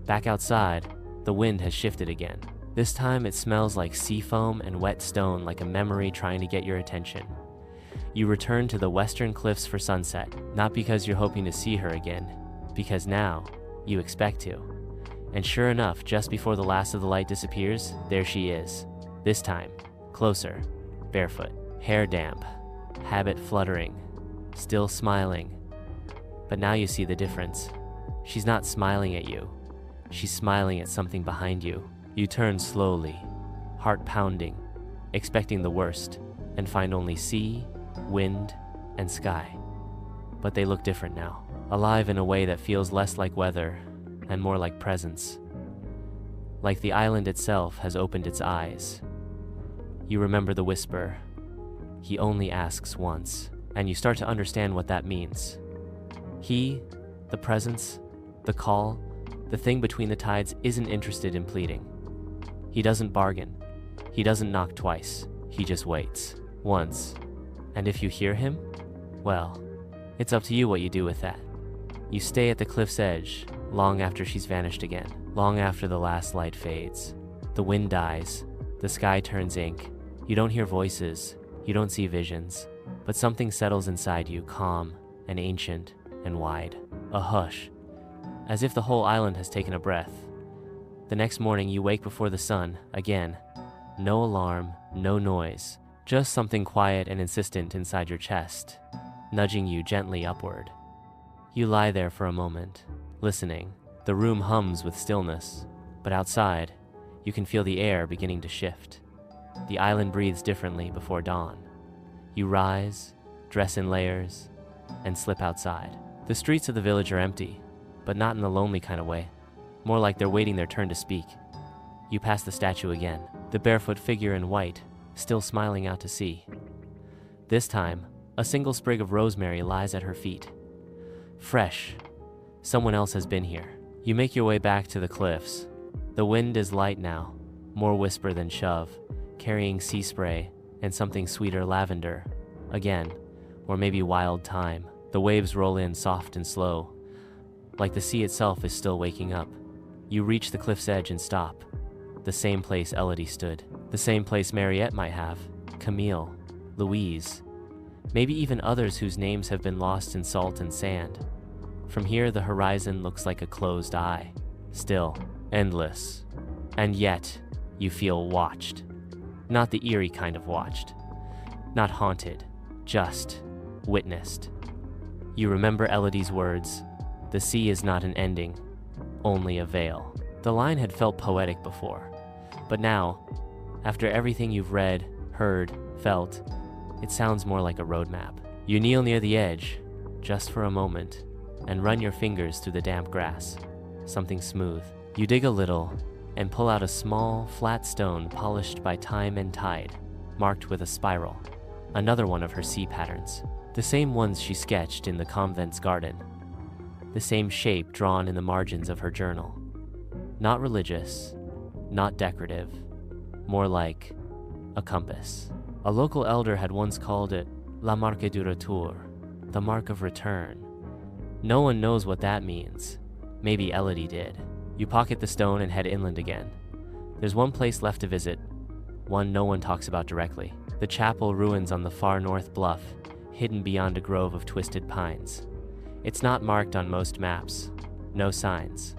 Back outside, the wind has shifted again. This time it smells like sea foam and wet stone, like a memory trying to get your attention. You return to the western cliffs for sunset, not because you're hoping to see her again, because now you expect to. And sure enough, just before the last of the light disappears, there she is. This time, closer, barefoot, hair damp, habit fluttering, still smiling. But now you see the difference. She's not smiling at you. She's smiling at something behind you. You turn slowly, heart pounding, expecting the worst, and find only sea, wind, and sky. But they look different now, alive in a way that feels less like weather and more like presence. Like the island itself has opened its eyes. You remember the whisper, "He only asks once," and you start to understand what that means. He, the presence, the call, the thing between the tides, isn't interested in pleading. He doesn't bargain. He doesn't knock twice. He just waits. Once. And if you hear him, well, it's up to you what you do with that. You stay at the cliff's edge, long after she's vanished again, long after the last light fades. The wind dies, the sky turns ink. You don't hear voices, you don't see visions, but something settles inside you, calm and ancient and wide. A hush, as if the whole island has taken a breath. The next morning you wake before the sun, again. No alarm, no noise, just something quiet and insistent inside your chest, nudging you gently upward. You lie there for a moment, listening. The room hums with stillness, but outside, you can feel the air beginning to shift. The island breathes differently before dawn. You rise, dress in layers, and slip outside. The streets of the village are empty, but not in the lonely kind of way. More like they're waiting their turn to speak. You pass the statue again, the barefoot figure in white, still smiling out to sea. This time, a single sprig of rosemary lies at her feet. Fresh. Someone else has been here. You make your way back to the cliffs. The wind is light now, more whisper than shove, carrying sea spray and something sweeter, lavender. Again, or maybe wild thyme. The waves roll in soft and slow, like the sea itself is still waking up. You reach the cliff's edge and stop. The same place Elodie stood. The same place Mariette might have. Camille, Louise, maybe even others whose names have been lost in salt and sand. From here, the horizon looks like a closed eye. Still, endless. And yet, you feel watched. Not the eerie kind of watched. Not haunted, just witnessed. You remember Elodie's words, "The sea is not an ending, only a veil." The line had felt poetic before, but now, after everything you've read, heard, felt, it sounds more like a roadmap. You kneel near the edge, just for a moment, and run your fingers through the damp grass. Something smooth. You dig a little and pull out a small, flat stone polished by time and tide, marked with a spiral. Another one of her sea patterns. The same ones she sketched in the convent's garden. The same shape drawn in the margins of her journal. Not religious, not decorative, more like a compass. A local elder had once called it La Marque du Retour, the mark of return. No one knows what that means. Maybe Elodie did. You pocket the stone and head inland again. There's one place left to visit, one no one talks about directly. The chapel ruins on the far north bluff, hidden beyond a grove of twisted pines. It's not marked on most maps, no signs.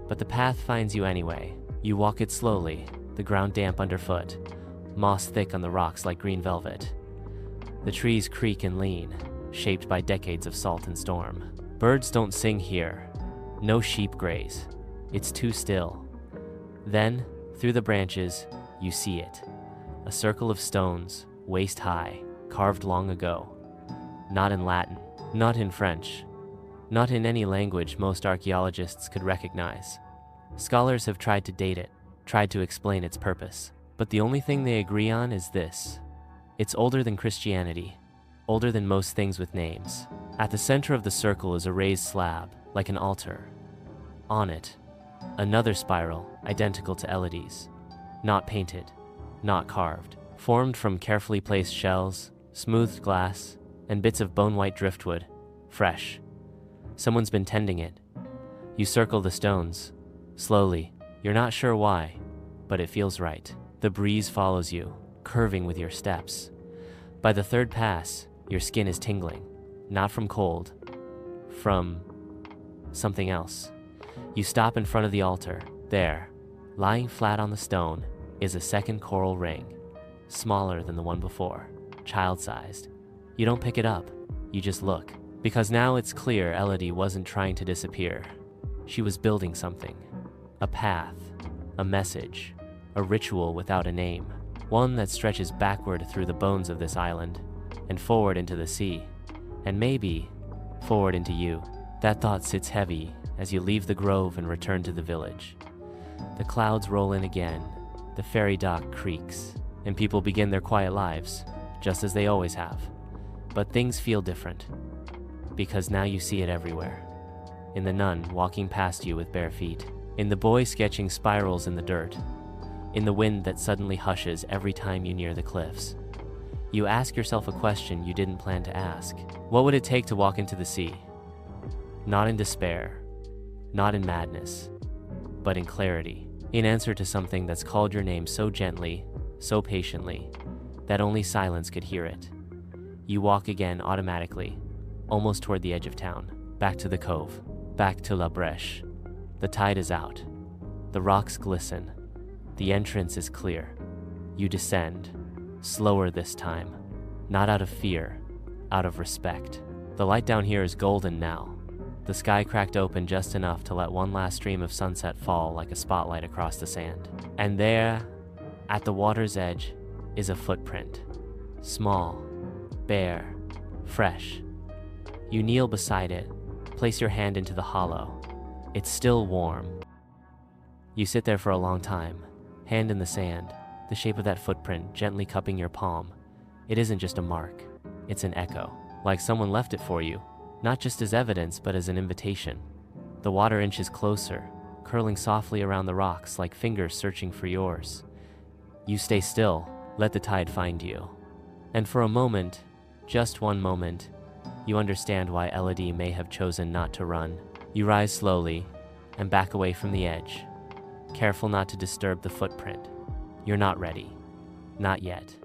But the path finds you anyway. You walk it slowly, the ground damp underfoot, moss thick on the rocks like green velvet. The trees creak and lean, shaped by decades of salt and storm. Birds don't sing here. No sheep graze. It's too still. Then, through the branches, you see it. A circle of stones, waist high, carved long ago. Not in Latin, not in French, not in any language most archaeologists could recognize. Scholars have tried to date it, tried to explain its purpose, but the only thing they agree on is this. It's older than Christianity, older than most things with names. At the center of the circle is a raised slab, like an altar. On it, another spiral, identical to Elodie's. Not painted, not carved, formed from carefully placed shells, smoothed glass, and bits of bone-white driftwood, fresh. Someone's been tending it. You circle the stones, slowly. You're not sure why, but it feels right. The breeze follows you, curving with your steps. By the third pass, your skin is tingling, not from cold, from something else. You stop in front of the altar. There, lying flat on the stone, is a second coral ring, smaller than the one before, child-sized. You don't pick it up, you just look, because now it's clear Elodie wasn't trying to disappear. She was building something, a path, a message, a ritual without a name, one that stretches backward through the bones of this island, and forward into the sea, and maybe forward into you. That thought sits heavy as you leave the grove and return to the village. The clouds roll in again, the ferry dock creaks, and people begin their quiet lives, just as they always have. But things feel different, because now you see it everywhere. In the nun walking past you with bare feet, in the boy sketching spirals in the dirt, in the wind that suddenly hushes every time you near the cliffs. You ask yourself a question you didn't plan to ask. What would it take to walk into the sea? Not in despair, not in madness, but in clarity, in answer to something that's called your name so gently, so patiently, that only silence could hear it. You walk again automatically, almost toward the edge of town, back to the cove, back to La Brèche. The tide is out. The rocks glisten. The entrance is clear. You descend, slower this time, not out of fear, out of respect. The light down here is golden now. The sky cracked open just enough to let one last stream of sunset fall like a spotlight across the sand. And there, at the water's edge, is a footprint. Small, bare, fresh. You kneel beside it, place your hand into the hollow. It's still warm. You sit there for a long time, hand in the sand, the shape of that footprint gently cupping your palm. It isn't just a mark, it's an echo, like someone left it for you, not just as evidence but as an invitation. The water inches closer, curling softly around the rocks like fingers searching for yours. You stay still, let the tide find you. And for a moment, just one moment, you understand why Elodie may have chosen not to run. You rise slowly and back away from the edge, careful not to disturb the footprint. You're not ready. Not yet.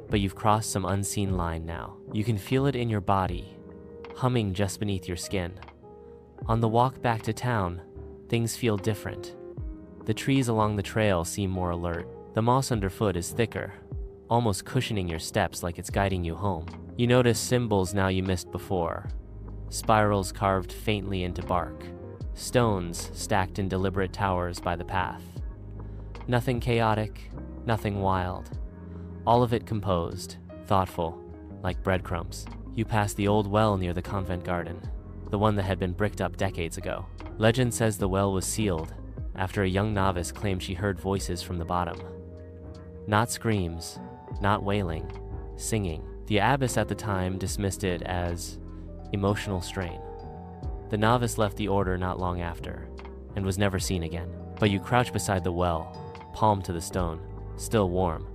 But you've crossed some unseen line now. You can feel it in your body, humming just beneath your skin. On the walk back to town, things feel different. The trees along the trail seem more alert. The moss underfoot is thicker, almost cushioning your steps like it's guiding you home. You notice symbols now you missed before. Spirals carved faintly into bark. Stones stacked in deliberate towers by the path. Nothing chaotic, nothing wild. All of it composed, thoughtful, like breadcrumbs. You pass the old well near the convent garden, the one that had been bricked up decades ago. Legend says the well was sealed after a young novice claimed she heard voices from the bottom. Not screams, not wailing, singing. The abbess at the time dismissed it as emotional strain. The novice left the order not long after, and was never seen again. But you crouch beside the well, palm to the stone, still warm.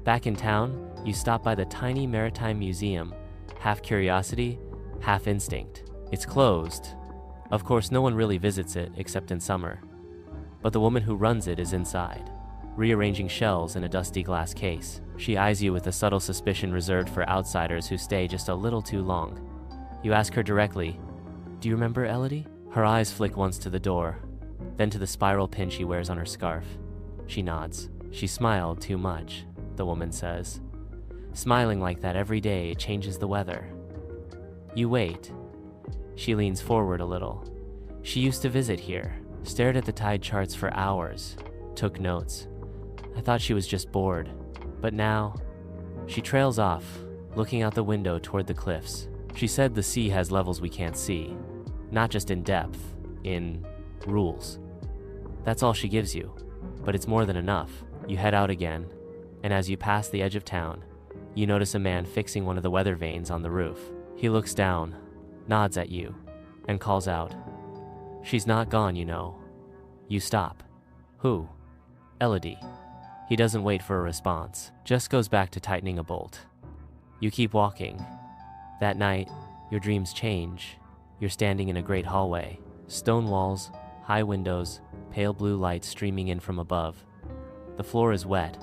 Back in town, you stop by the tiny maritime museum, half curiosity, half instinct. It's closed. Of course, no one really visits it except in summer. But the woman who runs it is inside, rearranging shells in a dusty glass case. She eyes you with a subtle suspicion reserved for outsiders who stay just a little too long. You ask her directly, "Do you remember Elodie?" Her eyes flick once to the door, then to the spiral pin she wears on her scarf. She nods. She smiled too much, the woman says. Smiling like that every day changes the weather. You wait. She leans forward a little. She used to visit here, stared at the tide charts for hours, took notes. I thought she was just bored, but now, she trails off, looking out the window toward the cliffs. She said the sea has levels we can't see, not just in depth, in rules. That's all she gives you, but it's more than enough. You head out again, and as you pass the edge of town, you notice a man fixing one of the weather vanes on the roof. He looks down, nods at you, and calls out, "She's not gone, you know." You stop. "Who?" "Elodie." He doesn't wait for a response, just goes back to tightening a bolt. You keep walking. That night, your dreams change. You're standing in a great hallway. Stone walls, high windows, pale blue light streaming in from above. The floor is wet,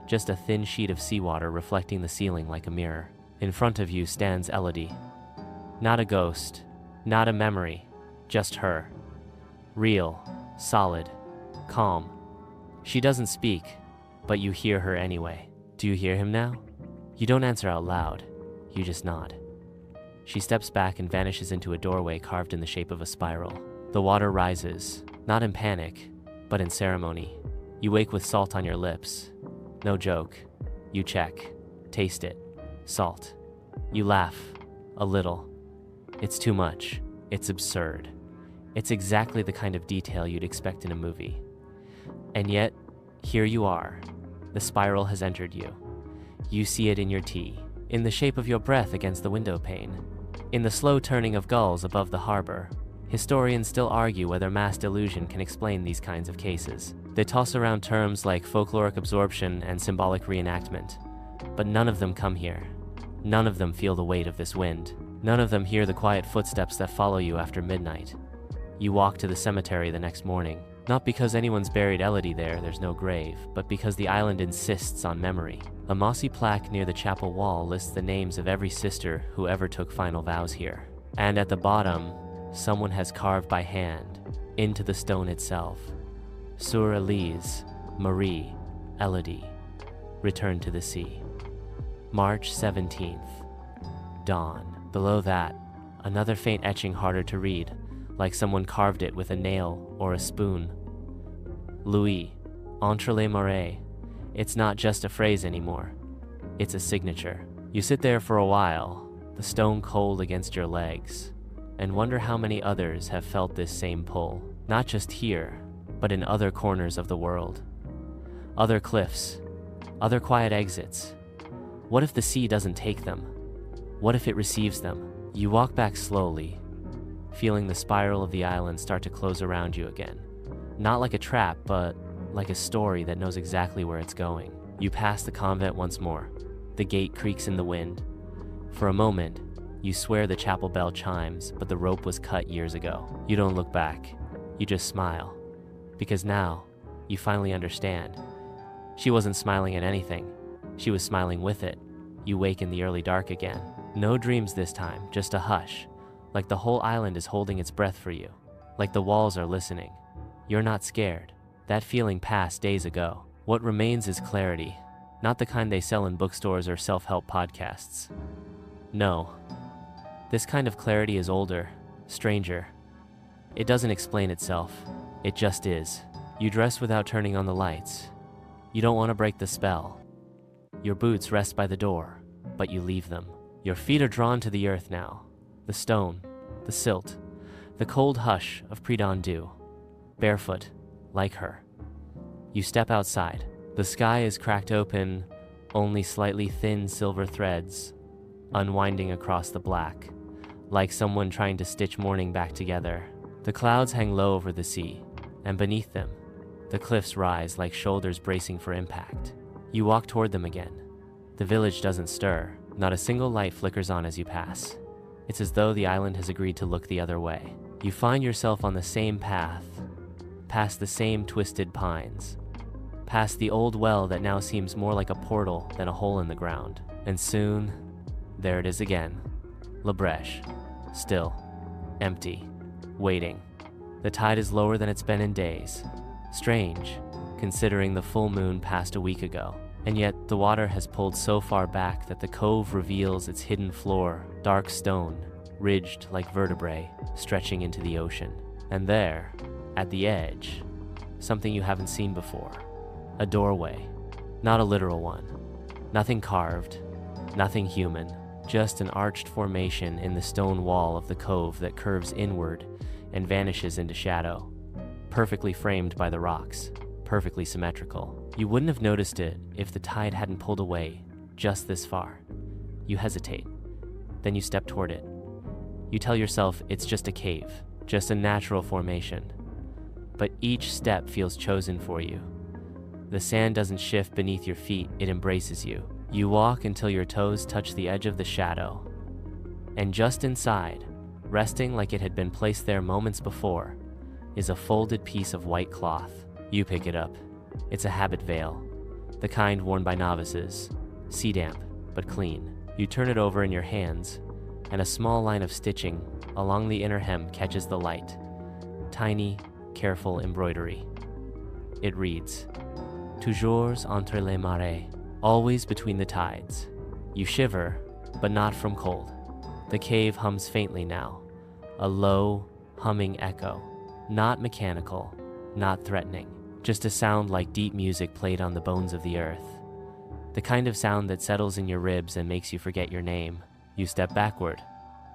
just a thin sheet of seawater reflecting the ceiling like a mirror. In front of you stands Elodie. Not a ghost, not a memory, just her. Real, solid, calm. She doesn't speak, but you hear her anyway. Do you hear him now? You don't answer out loud, you just nod. She steps back and vanishes into a doorway carved in the shape of a spiral. The water rises, not in panic, but in ceremony. You wake with salt on your lips. No joke. You check, taste it. Salt. You laugh, a little. It's too much. It's absurd. It's exactly the kind of detail you'd expect in a movie. And yet, here you are. The spiral has entered you. You see it in your tea, in the shape of your breath against the window pane, in the slow turning of gulls above the harbor. Historians still argue whether mass delusion can explain these kinds of cases. They toss around terms like folkloric absorption and symbolic reenactment, but none of them come here. None of them feel the weight of this wind. None of them hear the quiet footsteps that follow you after midnight. You walk to the cemetery the next morning, not because anyone's buried Elodie there, there's no grave, but because the island insists on memory. A mossy plaque near the chapel wall lists the names of every sister who ever took final vows here. And at the bottom, someone has carved by hand, into the stone itself, Sœur Elise, Marie, Elodie, returned to the sea. March 17th, dawn. Below that, another faint etching harder to read, like someone carved it with a nail or a spoon. Louis, entre les marais. It's not just a phrase anymore. It's a signature. You sit there for a while, the stone cold against your legs, and wonder how many others have felt this same pull, not just here, but in other corners of the world. Other cliffs, other quiet exits. What if the sea doesn't take them? What if it receives them? You walk back slowly, feeling the spiral of the island start to close around you again. Not like a trap, but like a story that knows exactly where it's going. You pass the convent once more. The gate creaks in the wind. For a moment, you swear the chapel bell chimes, but the rope was cut years ago. You don't look back. You just smile. Because now, you finally understand. She wasn't smiling at anything. She was smiling with it. You wake in the early dark again. No dreams this time, just a hush. Like the whole island is holding its breath for you. Like the walls are listening. You're not scared. That feeling passed days ago. What remains is clarity. Not the kind they sell in bookstores or self-help podcasts. No. This kind of clarity is older, stranger. It doesn't explain itself. It just is. You dress without turning on the lights. You don't want to break the spell. Your boots rest by the door, but you leave them. Your feet are drawn to the earth now. The stone, the silt, the cold hush of pre-dawn dew. Barefoot, like her. You step outside. The sky is cracked open, only slightly thin silver threads unwinding across the black, like someone trying to stitch morning back together. The clouds hang low over the sea, and beneath them, the cliffs rise like shoulders bracing for impact. You walk toward them again. The village doesn't stir. Not a single light flickers on as you pass. It's as though the island has agreed to look the other way. You find yourself on the same path, past the same twisted pines, past the old well that now seems more like a portal than a hole in the ground. And soon, there it is again. La Brèche. Still. Empty. Waiting. The tide is lower than it's been in days. Strange, considering the full moon passed a week ago. And yet, the water has pulled so far back that the cove reveals its hidden floor, dark stone, ridged like vertebrae, stretching into the ocean. And there, at the edge, something you haven't seen before. A doorway. Not a literal one. Nothing carved. Nothing human, just an arched formation in the stone wall of the cove that curves inward and vanishes into shadow, perfectly framed by the rocks, perfectly symmetrical. You wouldn't have noticed it if the tide hadn't pulled away just this far. You hesitate, then you step toward it. You tell yourself it's just a cave, just a natural formation. But each step feels chosen for you. The sand doesn't shift beneath your feet, it embraces you. You walk until your toes touch the edge of the shadow. And just inside, resting like it had been placed there moments before, is a folded piece of white cloth. You pick it up. It's a habit veil, the kind worn by novices, sea damp, but clean. You turn it over in your hands, and a small line of stitching along the inner hem catches the light. Tiny, careful embroidery. It reads, "Toujours entre les marées," always between the tides. You shiver, but not from cold. The cave hums faintly now, a low, humming echo. Not mechanical, not threatening, just a sound like deep music played on the bones of the earth. The kind of sound that settles in your ribs and makes you forget your name. You step backward,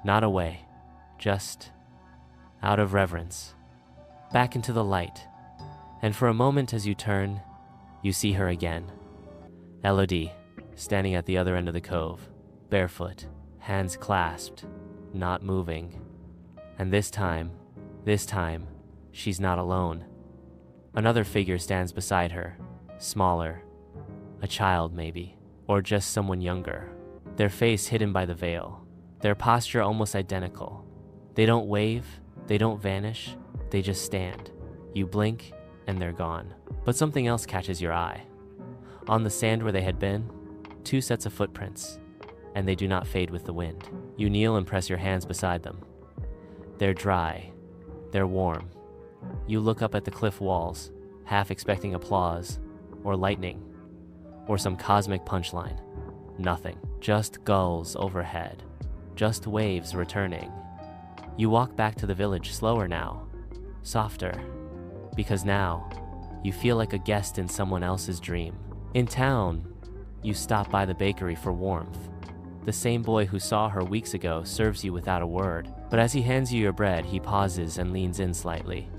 not away, just out of reverence, back into the light. And for a moment as you turn, you see her again. Elodie, standing at the other end of the cove, barefoot, hands clasped, not moving. And this time, she's not alone. Another figure stands beside her, smaller, a child maybe, or just someone younger. Their face hidden by the veil, their posture almost identical. They don't wave, they don't vanish, they just stand. You blink, and they're gone. But something else catches your eye. On the sand where they had been, 2 sets of footprints, and they do not fade with the wind. You kneel and press your hands beside them. They're dry, they're warm. You look up at the cliff walls, half expecting applause, or lightning, or some cosmic punchline. Nothing, just gulls overhead, just waves returning. You walk back to the village slower now, softer, because now you feel like a guest in someone else's dream. In town, you stop by the bakery for warmth. The same boy who saw her weeks ago serves you without a word, but as he hands you your bread, he pauses and leans in slightly.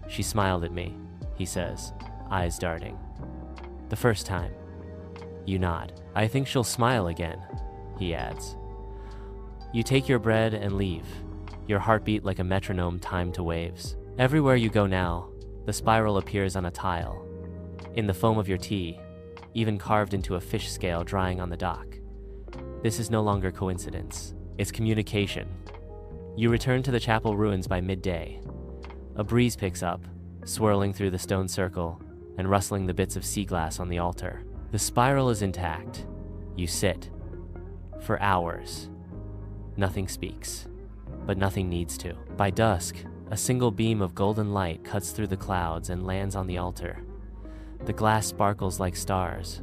"She smiled at me," he says, eyes darting. "The first time." You nod. "I think she'll smile again," he adds. You take your bread and leave, your heartbeat like a metronome timed to waves. Everywhere you go now, the spiral appears on a tile, in the foam of your tea, even carved into a fish scale drying on the dock. This is no longer coincidence, it's communication. You return to the chapel ruins by midday. A breeze picks up, swirling through the stone circle and rustling the bits of sea glass on the altar. The spiral is intact. You sit. For hours. Nothing speaks, but nothing needs to. By dusk, a single beam of golden light cuts through the clouds and lands on the altar. The glass sparkles like stars.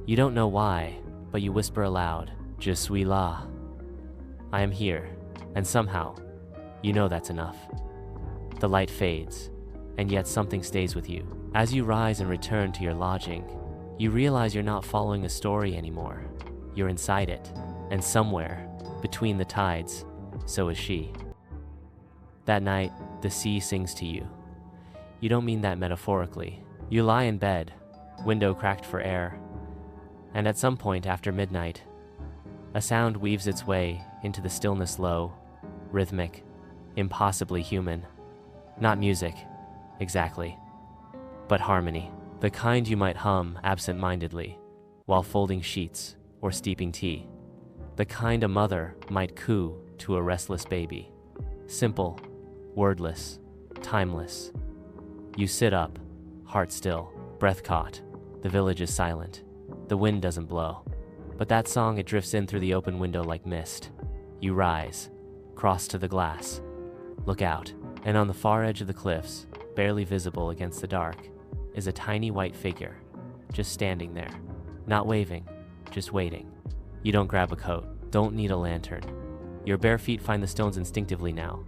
You don't know why, but you whisper aloud, "Je suis là." I am here, and somehow, you know that's enough. The light fades, and yet something stays with you. As you rise and return to your lodging, you realize you're not following a story anymore. You're inside it, and somewhere, between the tides, so is she. That night, the sea sings to you. You don't mean that metaphorically. You lie in bed, window cracked for air, and at some point after midnight, a sound weaves its way into the stillness, low, rhythmic, impossibly human. Not music, exactly, but harmony. The kind you might hum absent-mindedly while folding sheets or steeping tea. The kind a mother might coo to a restless baby. Simple, wordless, timeless. You sit up, heart still, breath caught. The village is silent. The wind doesn't blow. But that song, it drifts in through the open window like mist. You rise, cross to the glass, look out, and on the far edge of the cliffs, barely visible against the dark, is a tiny white figure, just standing there. Not waving, just waiting. You don't grab a coat, don't need a lantern. Your bare feet find the stones instinctively now,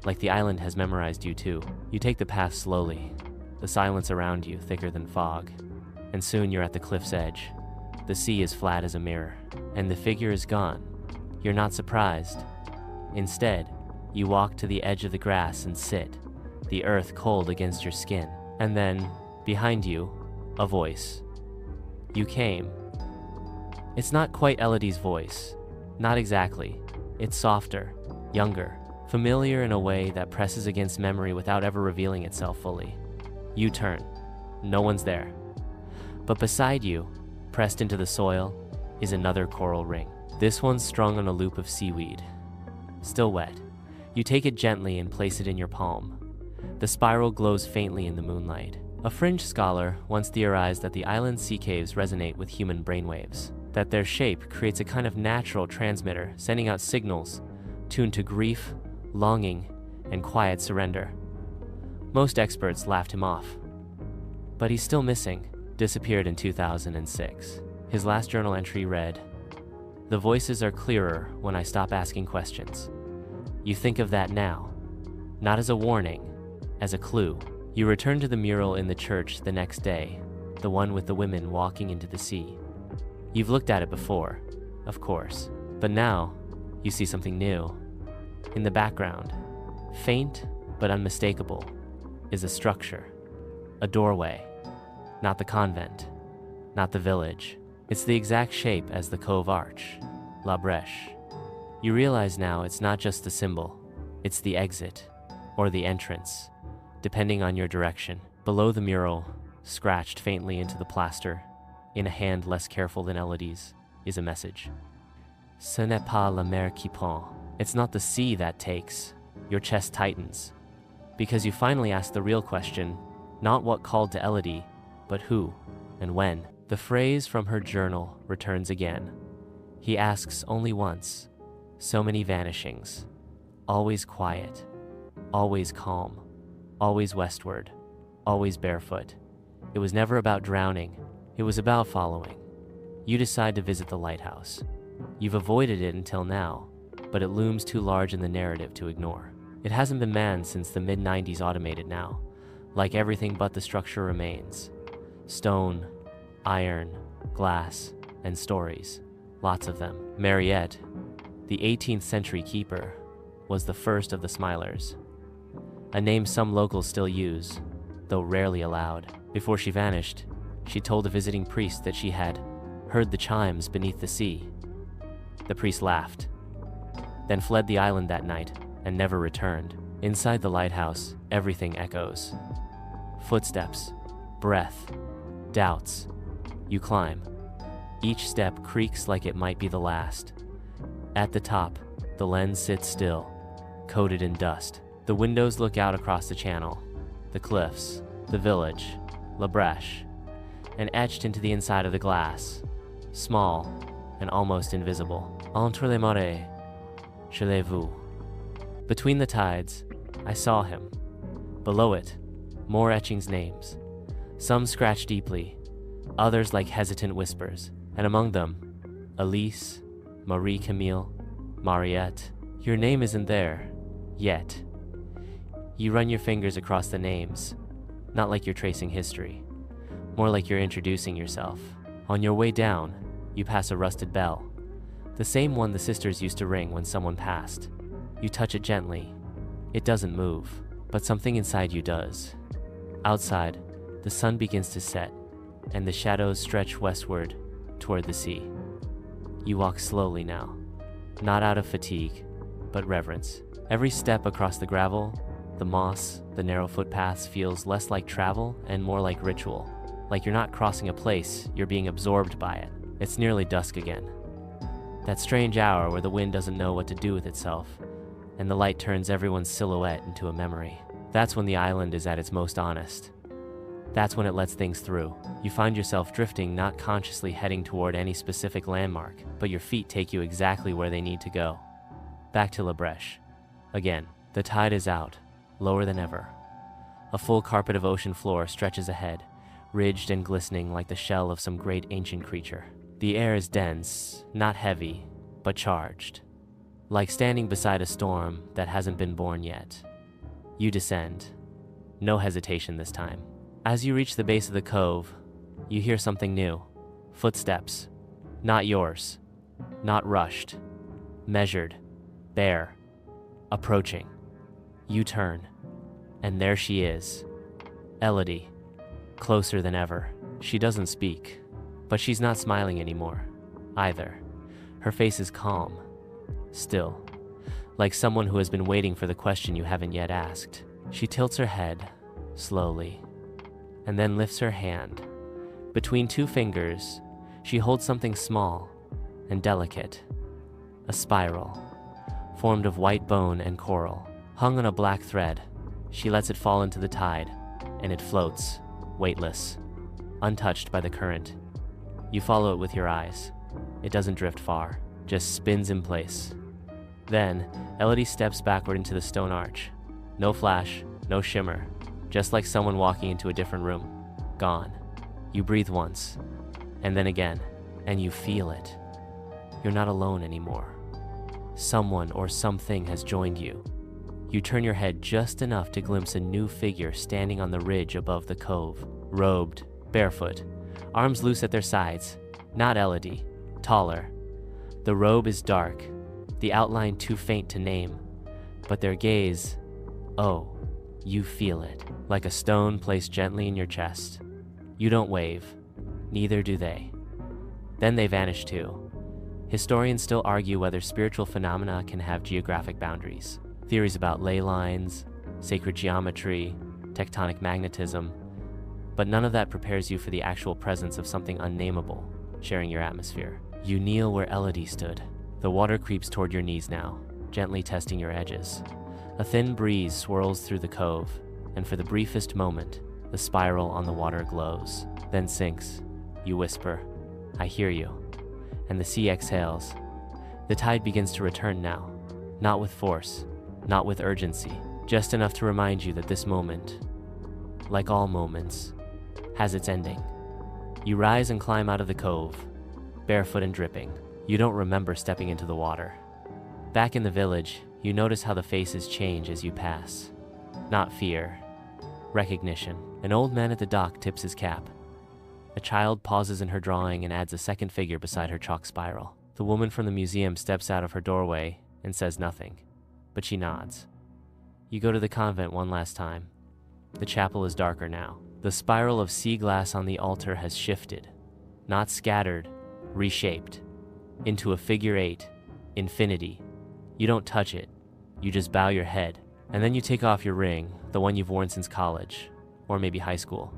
like the island has memorized you too. You take the path slowly, the silence around you thicker than fog, and soon you're at the cliff's edge. The sea is flat as a mirror, and the figure is gone. You're not surprised. Instead, you walk to the edge of the grass and sit, the earth cold against your skin. And then, behind you, a voice. You came. It's not quite Elodie's voice. Not exactly. It's softer, younger, familiar in a way that presses against memory without ever revealing itself fully. You turn. No one's there. But beside you, pressed into the soil, is another coral ring. This one's strung on a loop of seaweed. Still wet. You take it gently and place it in your palm. The spiral glows faintly in the moonlight. A fringe scholar once theorized that the island's sea caves resonate with human brainwaves, that their shape creates a kind of natural transmitter sending out signals tuned to grief, longing, and quiet surrender. Most experts laughed him off. But he's still missing. Disappeared in 2006. His last journal entry read, "The voices are clearer when I stop asking questions." You think of that now, not as a warning, as a clue. You return to the mural in the church the next day, the one with the women walking into the sea. You've looked at it before, of course, but now you see something new. In the background, faint but unmistakable, is a structure, a doorway. Not the convent, not the village. It's the exact shape as the cove arch, La Brèche. You realize now it's not just the symbol, it's the exit, or the entrance, depending on your direction. Below the mural, scratched faintly into the plaster, in a hand less careful than Elodie's, is a message. Ce n'est pas la mer qui prend. It's not the sea that takes. Your chest tightens, because you finally ask the real question, not what called to Elodie, but who and when. The phrase from her journal returns again. He asks only once. So many vanishings. Always quiet. Always calm. Always westward. Always barefoot. It was never about drowning. It was about following. You decide to visit the lighthouse. You've avoided it until now, but it looms too large in the narrative to ignore. It hasn't been manned since the mid-90s automated now. Like everything but the structure remains. Stone, iron, glass, and stories. Lots of them. Mariette, the 18th century keeper, was the first of the Smilers. A name some locals still use, though rarely aloud. Before she vanished, she told a visiting priest that she had heard the chimes beneath the sea. The priest laughed, then fled the island that night and never returned. Inside the lighthouse, everything echoes. Footsteps, breath, doubts. You climb. Each step creaks like it might be the last. At the top, the lens sits still, coated in dust. The windows look out across the channel, the cliffs, the village, La Brèche, and etched into the inside of the glass, small and almost invisible. Entre les marées, je l'ai vu. Between the tides, I saw him. Below it, more etchings' names. Some scratched deeply, others like hesitant whispers, and among them, Elise, Marie-Camille, Mariette. Your name isn't there, yet. You run your fingers across the names, not like you're tracing history, more like you're introducing yourself. On your way down, you pass a rusted bell, the same one the sisters used to ring when someone passed. You touch it gently. It doesn't move, but something inside you does. Outside, the sun begins to set, and the shadows stretch westward toward the sea. You walk slowly now, not out of fatigue, but reverence. Every step across the gravel, the moss, the narrow footpaths feels less like travel and more like ritual. Like you're not crossing a place, you're being absorbed by it. It's nearly dusk again. That strange hour where the wind doesn't know what to do with itself, and the light turns everyone's silhouette into a memory. That's when the island is at its most honest. That's when it lets things through. You find yourself drifting, not consciously heading toward any specific landmark, but your feet take you exactly where they need to go. Back to La Brèche. Again, the tide is out, lower than ever. A full carpet of ocean floor stretches ahead, ridged and glistening like the shell of some great ancient creature. The air is dense, not heavy, but charged. Like standing beside a storm that hasn't been born yet. You descend. No hesitation this time. As you reach the base of the cove, you hear something new. Footsteps, Not yours. Not rushed. Measured. Bare. Approaching. You turn. And there she is. Elodie. Closer than ever. She doesn't speak. But she's not smiling anymore. Either. Her face is calm. Still. Like someone who has been waiting for the question you haven't yet asked. She tilts her head. Slowly. And then lifts her hand. Between two fingers, she holds something small and delicate. A spiral, formed of white bone and coral, hung on a black thread. She lets it fall into the tide, and it floats, weightless, untouched by the current. You follow it with your eyes. It doesn't drift far, just spins in place. Then, Elodie steps backward into the stone arch. No flash, no shimmer, just like someone walking into a different room. Gone. You breathe once, and then again, and you feel it. You're not alone anymore. Someone or something has joined you. You turn your head just enough to glimpse a new figure standing on the ridge above the cove, robed, barefoot, arms loose at their sides. Not Elodie, taller. The robe is dark, the outline too faint to name, but their gaze, oh, you feel it, like a stone placed gently in your chest. You don't wave, neither do they. Then they vanish too. Historians still argue whether spiritual phenomena can have geographic boundaries. Theories about ley lines, sacred geometry, tectonic magnetism, but none of that prepares you for the actual presence of something unnameable, sharing your atmosphere. You kneel where Elodie stood. The water creeps toward your knees now, gently testing your edges. A thin breeze swirls through the cove, and for the briefest moment, the spiral on the water glows, then sinks. You whisper, "I hear you." And the sea exhales. The tide begins to return now, not with force, not with urgency, just enough to remind you that this moment, like all moments, has its ending. You rise and climb out of the cove, barefoot and dripping. You don't remember stepping into the water. Back in the village, you notice how the faces change as you pass. Not fear, recognition. An old man at the dock tips his cap. A child pauses in her drawing and adds a second figure beside her chalk spiral. The woman from the museum steps out of her doorway and says nothing, but she nods. You go to the convent one last time. The chapel is darker now. The spiral of sea glass on the altar has shifted, not scattered, reshaped, into a figure eight, infinity. You don't touch it, you just bow your head, and then you take off your ring, the one you've worn since college, or maybe high school.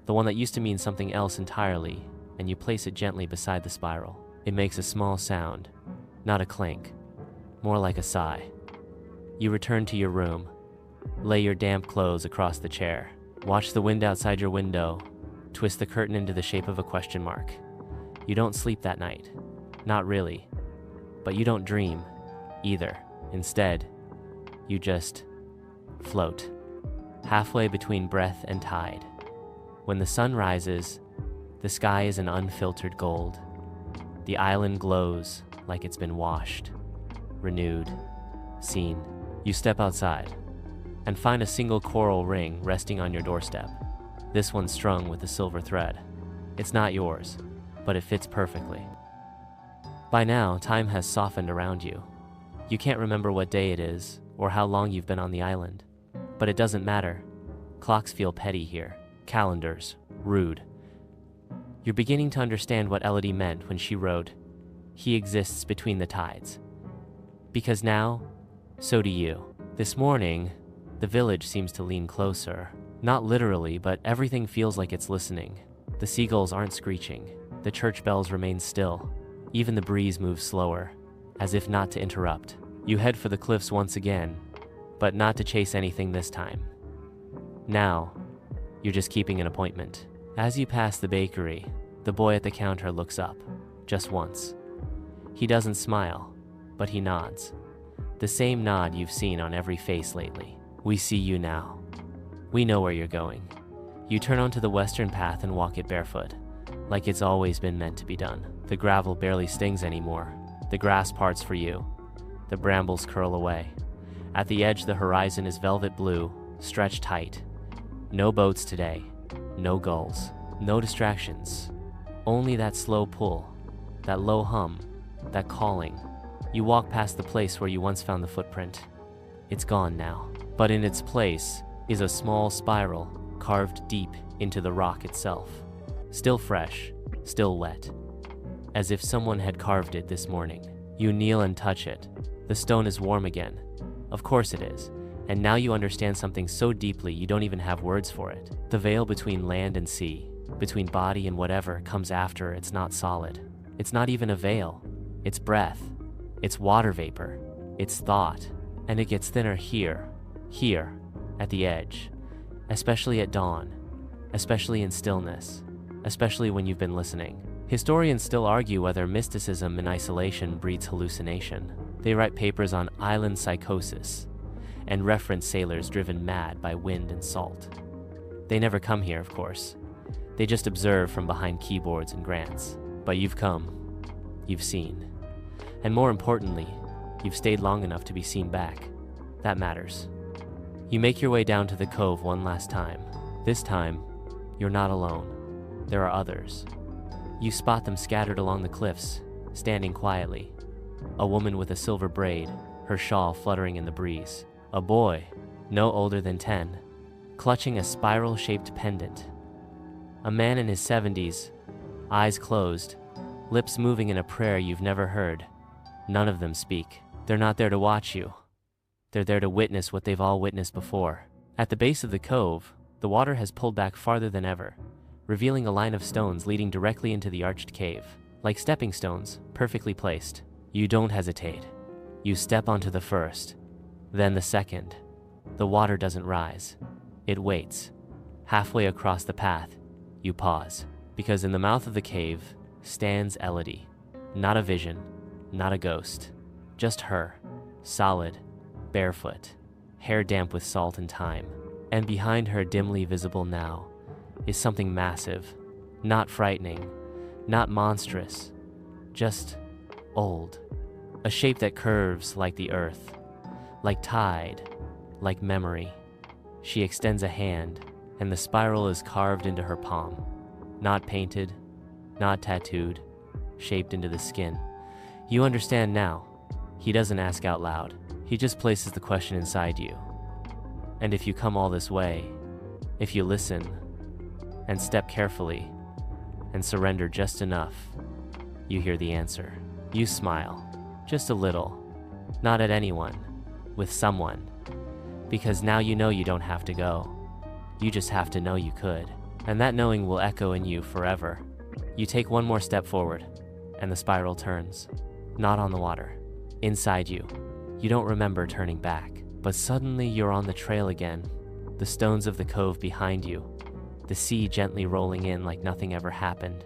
The one that used to mean something else entirely, and you place it gently beside the spiral. It makes a small sound, not a clink, more like a sigh. You return to your room, lay your damp clothes across the chair, watch the wind outside your window, twist the curtain into the shape of a question mark. You don't sleep that night, not really, but you don't dream either. Instead, you just float, halfway between breath and tide. When the sun rises, the sky is an unfiltered gold. The island glows like it's been washed, renewed, seen. You step outside and find a single coral ring resting on your doorstep. This one's strung with a silver thread. It's not yours, but it fits perfectly. By now, time has softened around you. You can't remember what day it is or how long you've been on the island, but it doesn't matter. Clocks feel petty here. Calendars, rude. You're beginning to understand what Elodie meant when she wrote, "He exists between the tides." Because now, so do you. This morning, the village seems to lean closer. Not literally, but everything feels like it's listening. The seagulls aren't screeching. The church bells remain still. Even the breeze moves slower, as if not to interrupt. You head for the cliffs once again, but not to chase anything this time. Now, you're just keeping an appointment. As you pass the bakery, the boy at the counter looks up, just once. He doesn't smile, but he nods. The same nod you've seen on every face lately. We see you now. We know where you're going. You turn onto the western path and walk it barefoot, like it's always been meant to be done. The gravel barely stings anymore. The grass parts for you. The brambles curl away. At the edge, the horizon is velvet blue, stretched tight. No boats today, no gulls, no distractions, only that slow pull, that low hum, that calling. You walk past the place where you once found the footprint. It's gone now, but in its place is a small spiral carved deep into the rock itself. Still fresh, still wet, as if someone had carved it this morning. You kneel and touch it. The stone is warm again. Of course it is. And now you understand something so deeply you don't even have words for it. The veil between land and sea, between body and whatever comes after, it's not solid. It's not even a veil. It's breath. It's water vapor. It's thought. And it gets thinner here, at the edge. Especially at dawn. Especially in stillness. Especially when you've been listening. Historians still argue whether mysticism in isolation breeds hallucination. They write papers on island psychosis and reference sailors driven mad by wind and salt. They never come here, of course. They just observe from behind keyboards and grants. But you've come. You've seen. And more importantly, you've stayed long enough to be seen back. That matters. You make your way down to the cove one last time. This time, you're not alone. There are others. You spot them scattered along the cliffs, standing quietly. A woman with a silver braid, her shawl fluttering in the breeze. A boy, no older than 10, clutching a spiral-shaped pendant. A man in his 70s, eyes closed, lips moving in a prayer you've never heard. None of them speak. They're not there to watch you. They're there to witness what they've all witnessed before. At the base of the cove, the water has pulled back farther than ever, revealing a line of stones leading directly into the arched cave. Like stepping stones, perfectly placed. You don't hesitate. You step onto the first, then the second. The water doesn't rise. It waits. Halfway across the path, you pause, because in the mouth of the cave stands Elodie. Not a vision, not a ghost. Just her, solid, barefoot, hair damp with salt and time. And behind her, dimly visible now, is something massive, not frightening, not monstrous, just old. A shape that curves like the earth, like tide, like memory. She extends a hand, and the spiral is carved into her palm. Not painted, not tattooed, shaped into the skin. You understand now. He doesn't ask out loud. He just places the question inside you. And if you come all this way, if you listen, and step carefully, and surrender just enough, you hear the answer. You smile, just a little, not at anyone, with someone, because now you know you don't have to go. You just have to know you could, and that knowing will echo in you forever. You take one more step forward, and the spiral turns, not on the water, inside you. You don't remember turning back, but suddenly you're on the trail again, the stones of the cove behind you, the sea gently rolling in like nothing ever happened,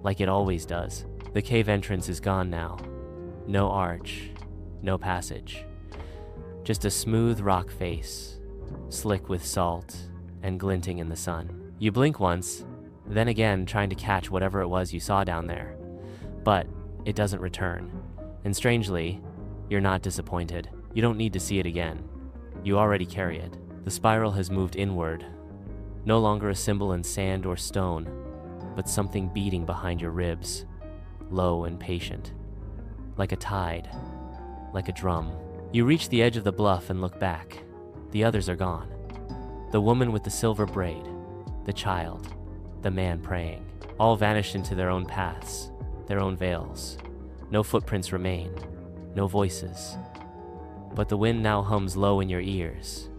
like it always does. The cave entrance is gone now. No arch, no passage. Just a smooth rock face, slick with salt and glinting in the sun. You blink once, then again trying to catch whatever it was you saw down there. But it doesn't return. And strangely, you're not disappointed. You don't need to see it again. You already carry it. The spiral has moved inward. No longer a symbol in sand or stone, but something beating behind your ribs, low and patient, like a tide, like a drum. You reach the edge of the bluff and look back. The others are gone. The woman with the silver braid, the child, the man praying, all vanished into their own paths, their own veils. No footprints remain, no voices. But the wind now hums low in your ears,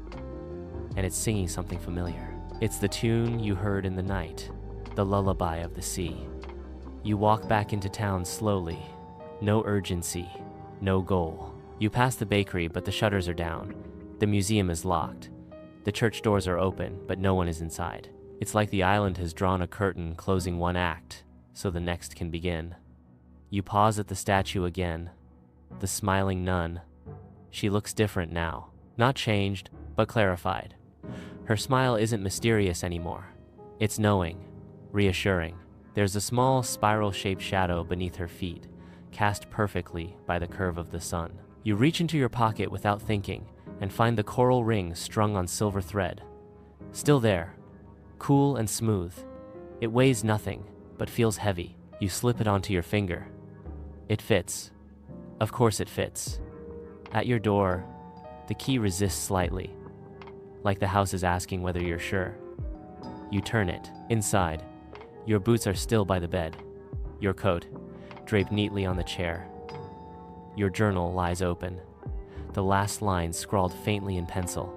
and it's singing something familiar. It's the tune you heard in the night, the lullaby of the sea. You walk back into town slowly, no urgency, no goal. You pass the bakery, but the shutters are down. The museum is locked. The church doors are open, but no one is inside. It's like the island has drawn a curtain closing one act, so the next can begin. You pause at the statue again, the smiling nun. She looks different now, not changed, but clarified. Her smile isn't mysterious anymore. It's knowing, reassuring. There's a small spiral-shaped shadow beneath her feet, cast perfectly by the curve of the sun. You reach into your pocket without thinking and find the coral ring strung on silver thread. Still there, cool and smooth. It weighs nothing, but feels heavy. You slip it onto your finger. It fits. Of course it fits. At your door, the key resists slightly, like the house is asking whether you're sure. You turn it. Inside, your boots are still by the bed, your coat draped neatly on the chair. Your journal lies open, the last line scrawled faintly in pencil.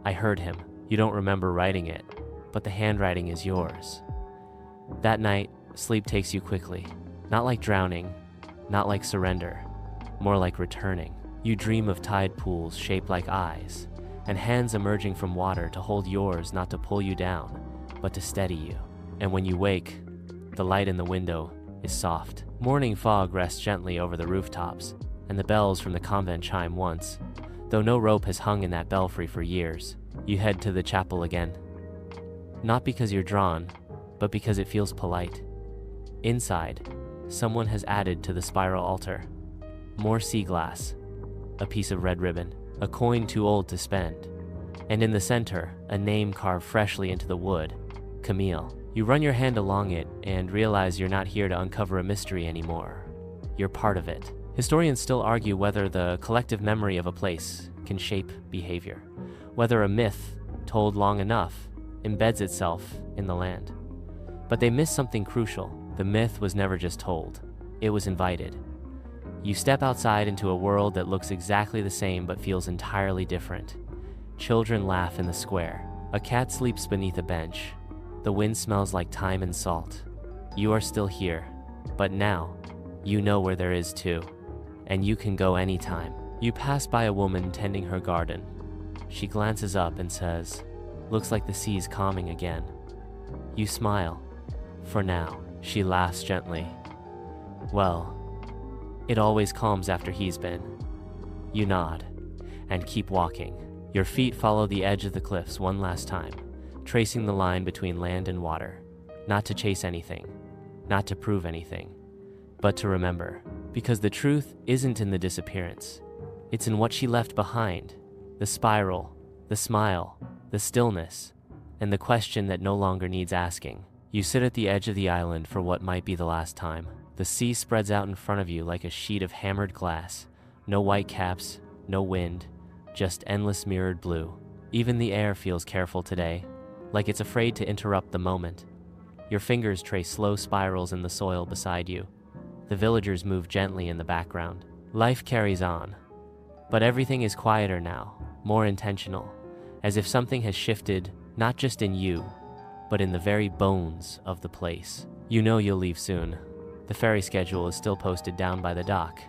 I heard him. You don't remember writing it, but the handwriting is yours. That night, sleep takes you quickly. Not like drowning, not like surrender, more like returning. You dream of tide pools shaped like eyes, and hands emerging from water to hold yours, not to pull you down, but to steady you. And when you wake, the light in the window is soft. Morning fog rests gently over the rooftops, and the bells from the convent chime once. Though no rope has hung in that belfry for years, you head to the chapel again. Not because you're drawn, but because it feels polite. Inside, someone has added to the spiral altar. More sea glass, a piece of red ribbon, a coin too old to spend, and in the center, a name carved freshly into the wood, Camille. You run your hand along it and realize you're not here to uncover a mystery anymore. You're part of it. Historians still argue whether the collective memory of a place can shape behavior, whether a myth, told long enough, embeds itself in the land. But they miss something crucial. The myth was never just told, it was invited. You step outside into a world that looks exactly the same but feels entirely different. Children laugh in the square. A cat sleeps beneath a bench. The wind smells like thyme and salt. You are still here, but now, you know where there is too, and you can go anytime. You pass by a woman tending her garden. She glances up and says, "Looks like the sea's calming again." You smile. For now. She laughs gently. Well, it always calms after he's been. You nod and keep walking. Your feet follow the edge of the cliffs one last time, tracing the line between land and water. Not to chase anything, not to prove anything, but to remember. Because the truth isn't in the disappearance. It's in what she left behind. The spiral, the smile, the stillness, and the question that no longer needs asking. You sit at the edge of the island for what might be the last time. The sea spreads out in front of you like a sheet of hammered glass. No white caps, no wind, just endless mirrored blue. Even the air feels careful today, like it's afraid to interrupt the moment. Your fingers trace slow spirals in the soil beside you. The villagers move gently in the background. Life carries on, but everything is quieter now, more intentional, as if something has shifted, not just in you, but in the very bones of the place. You know you'll leave soon. The ferry schedule is still posted down by the dock.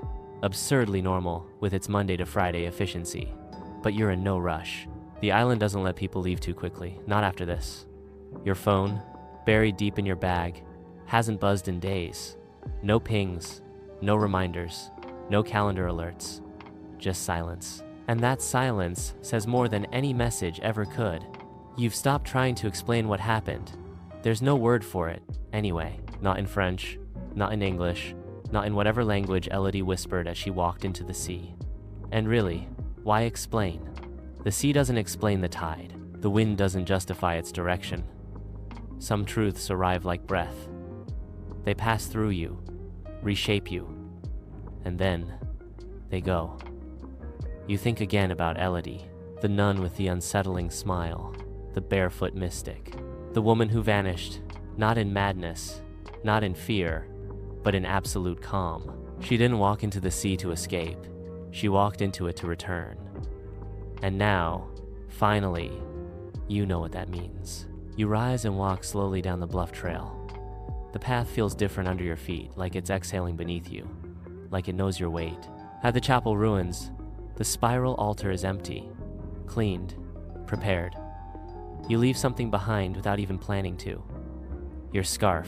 Absurdly normal with its Monday to Friday efficiency. But you're in no rush. The island doesn't let people leave too quickly, not after this. Your phone, buried deep in your bag, hasn't buzzed in days. No pings, no reminders, no calendar alerts, just silence. And that silence says more than any message ever could. You've stopped trying to explain what happened. There's no word for it, anyway. Not in French, not in English, not in whatever language Elodie whispered as she walked into the sea. And really, why explain? The sea doesn't explain the tide. The wind doesn't justify its direction. Some truths arrive like breath. They pass through you, reshape you, and then they go. You think again about Elodie, the nun with the unsettling smile, the barefoot mystic, the woman who vanished, not in madness, not in fear, but in absolute calm. She didn't walk into the sea to escape. She walked into it to return. And now, finally, you know what that means. You rise and walk slowly down the bluff trail. The path feels different under your feet, like it's exhaling beneath you, like it knows your weight. At the chapel ruins, the spiral altar is empty, cleaned, prepared. You leave something behind without even planning to. Your scarf,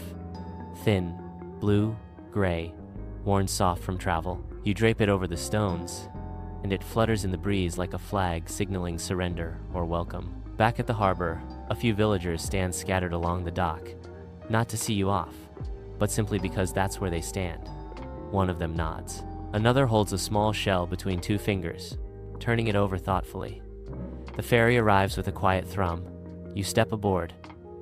thin, blue, gray, worn soft from travel. You drape it over the stones, and it flutters in the breeze like a flag signaling surrender or welcome. Back at the harbor, a few villagers stand scattered along the dock, not to see you off, but simply because that's where they stand. One of them nods. Another holds a small shell between two fingers, turning it over thoughtfully. The ferry arrives with a quiet thrum. You step aboard.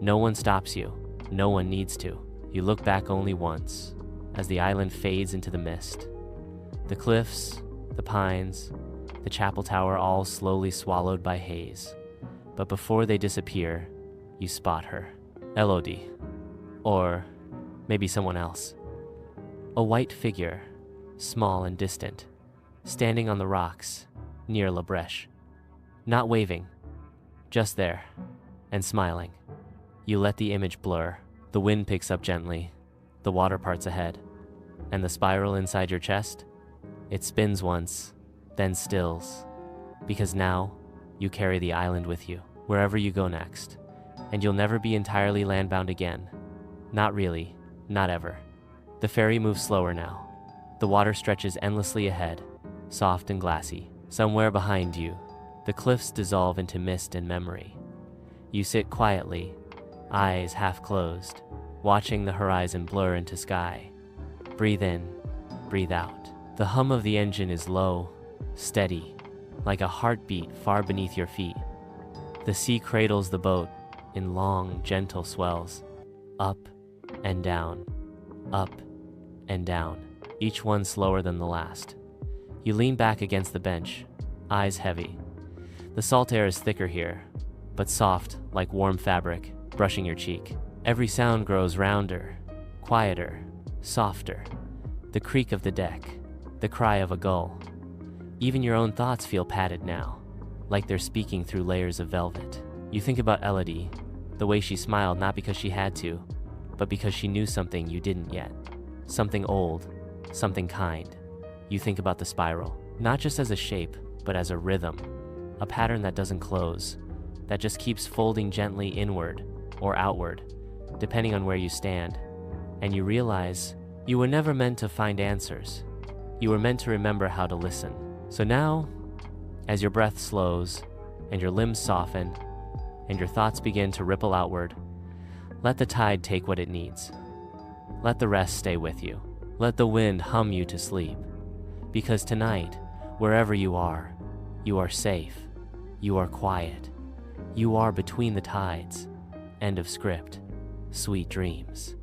No one stops you. No one needs to. You look back only once, as the island fades into the mist. The cliffs, the pines, the chapel tower all slowly swallowed by haze. But before they disappear, you spot her. Elodie. Or maybe someone else. A white figure, small and distant, standing on the rocks near La Brèche. Not waving, just there, and smiling. You let the image blur. The wind picks up gently, the water parts ahead, and the spiral inside your chest? It spins once, then stills, because now you carry the island with you, wherever you go next, and you'll never be entirely landbound again. Not really, not ever. The ferry moves slower now. The water stretches endlessly ahead, soft and glassy. Somewhere behind you, the cliffs dissolve into mist and memory. You sit quietly, eyes half closed, watching the horizon blur into sky. Breathe in, breathe out. The hum of the engine is low, steady, like a heartbeat far beneath your feet. The sea cradles the boat in long, gentle swells, up and down, up and down, each one slower than the last. You lean back against the bench, eyes heavy. The salt air is thicker here, but soft like warm fabric brushing your cheek. Every sound grows rounder, quieter, softer. The creak of the deck, the cry of a gull. Even your own thoughts feel padded now, like they're speaking through layers of velvet. You think about Elodie, the way she smiled not because she had to, but because she knew something you didn't yet. Something old, something kind. You think about the spiral, not just as a shape, but as a rhythm, a pattern that doesn't close, that just keeps folding gently inward or outward, depending on where you stand. And you realize you were never meant to find answers. You were meant to remember how to listen. So now, as your breath slows and your limbs soften and your thoughts begin to ripple outward, let the tide take what it needs. Let the rest stay with you. Let the wind hum you to sleep. Because tonight, wherever you are safe, you are quiet, you are between the tides. End of script. Sweet dreams.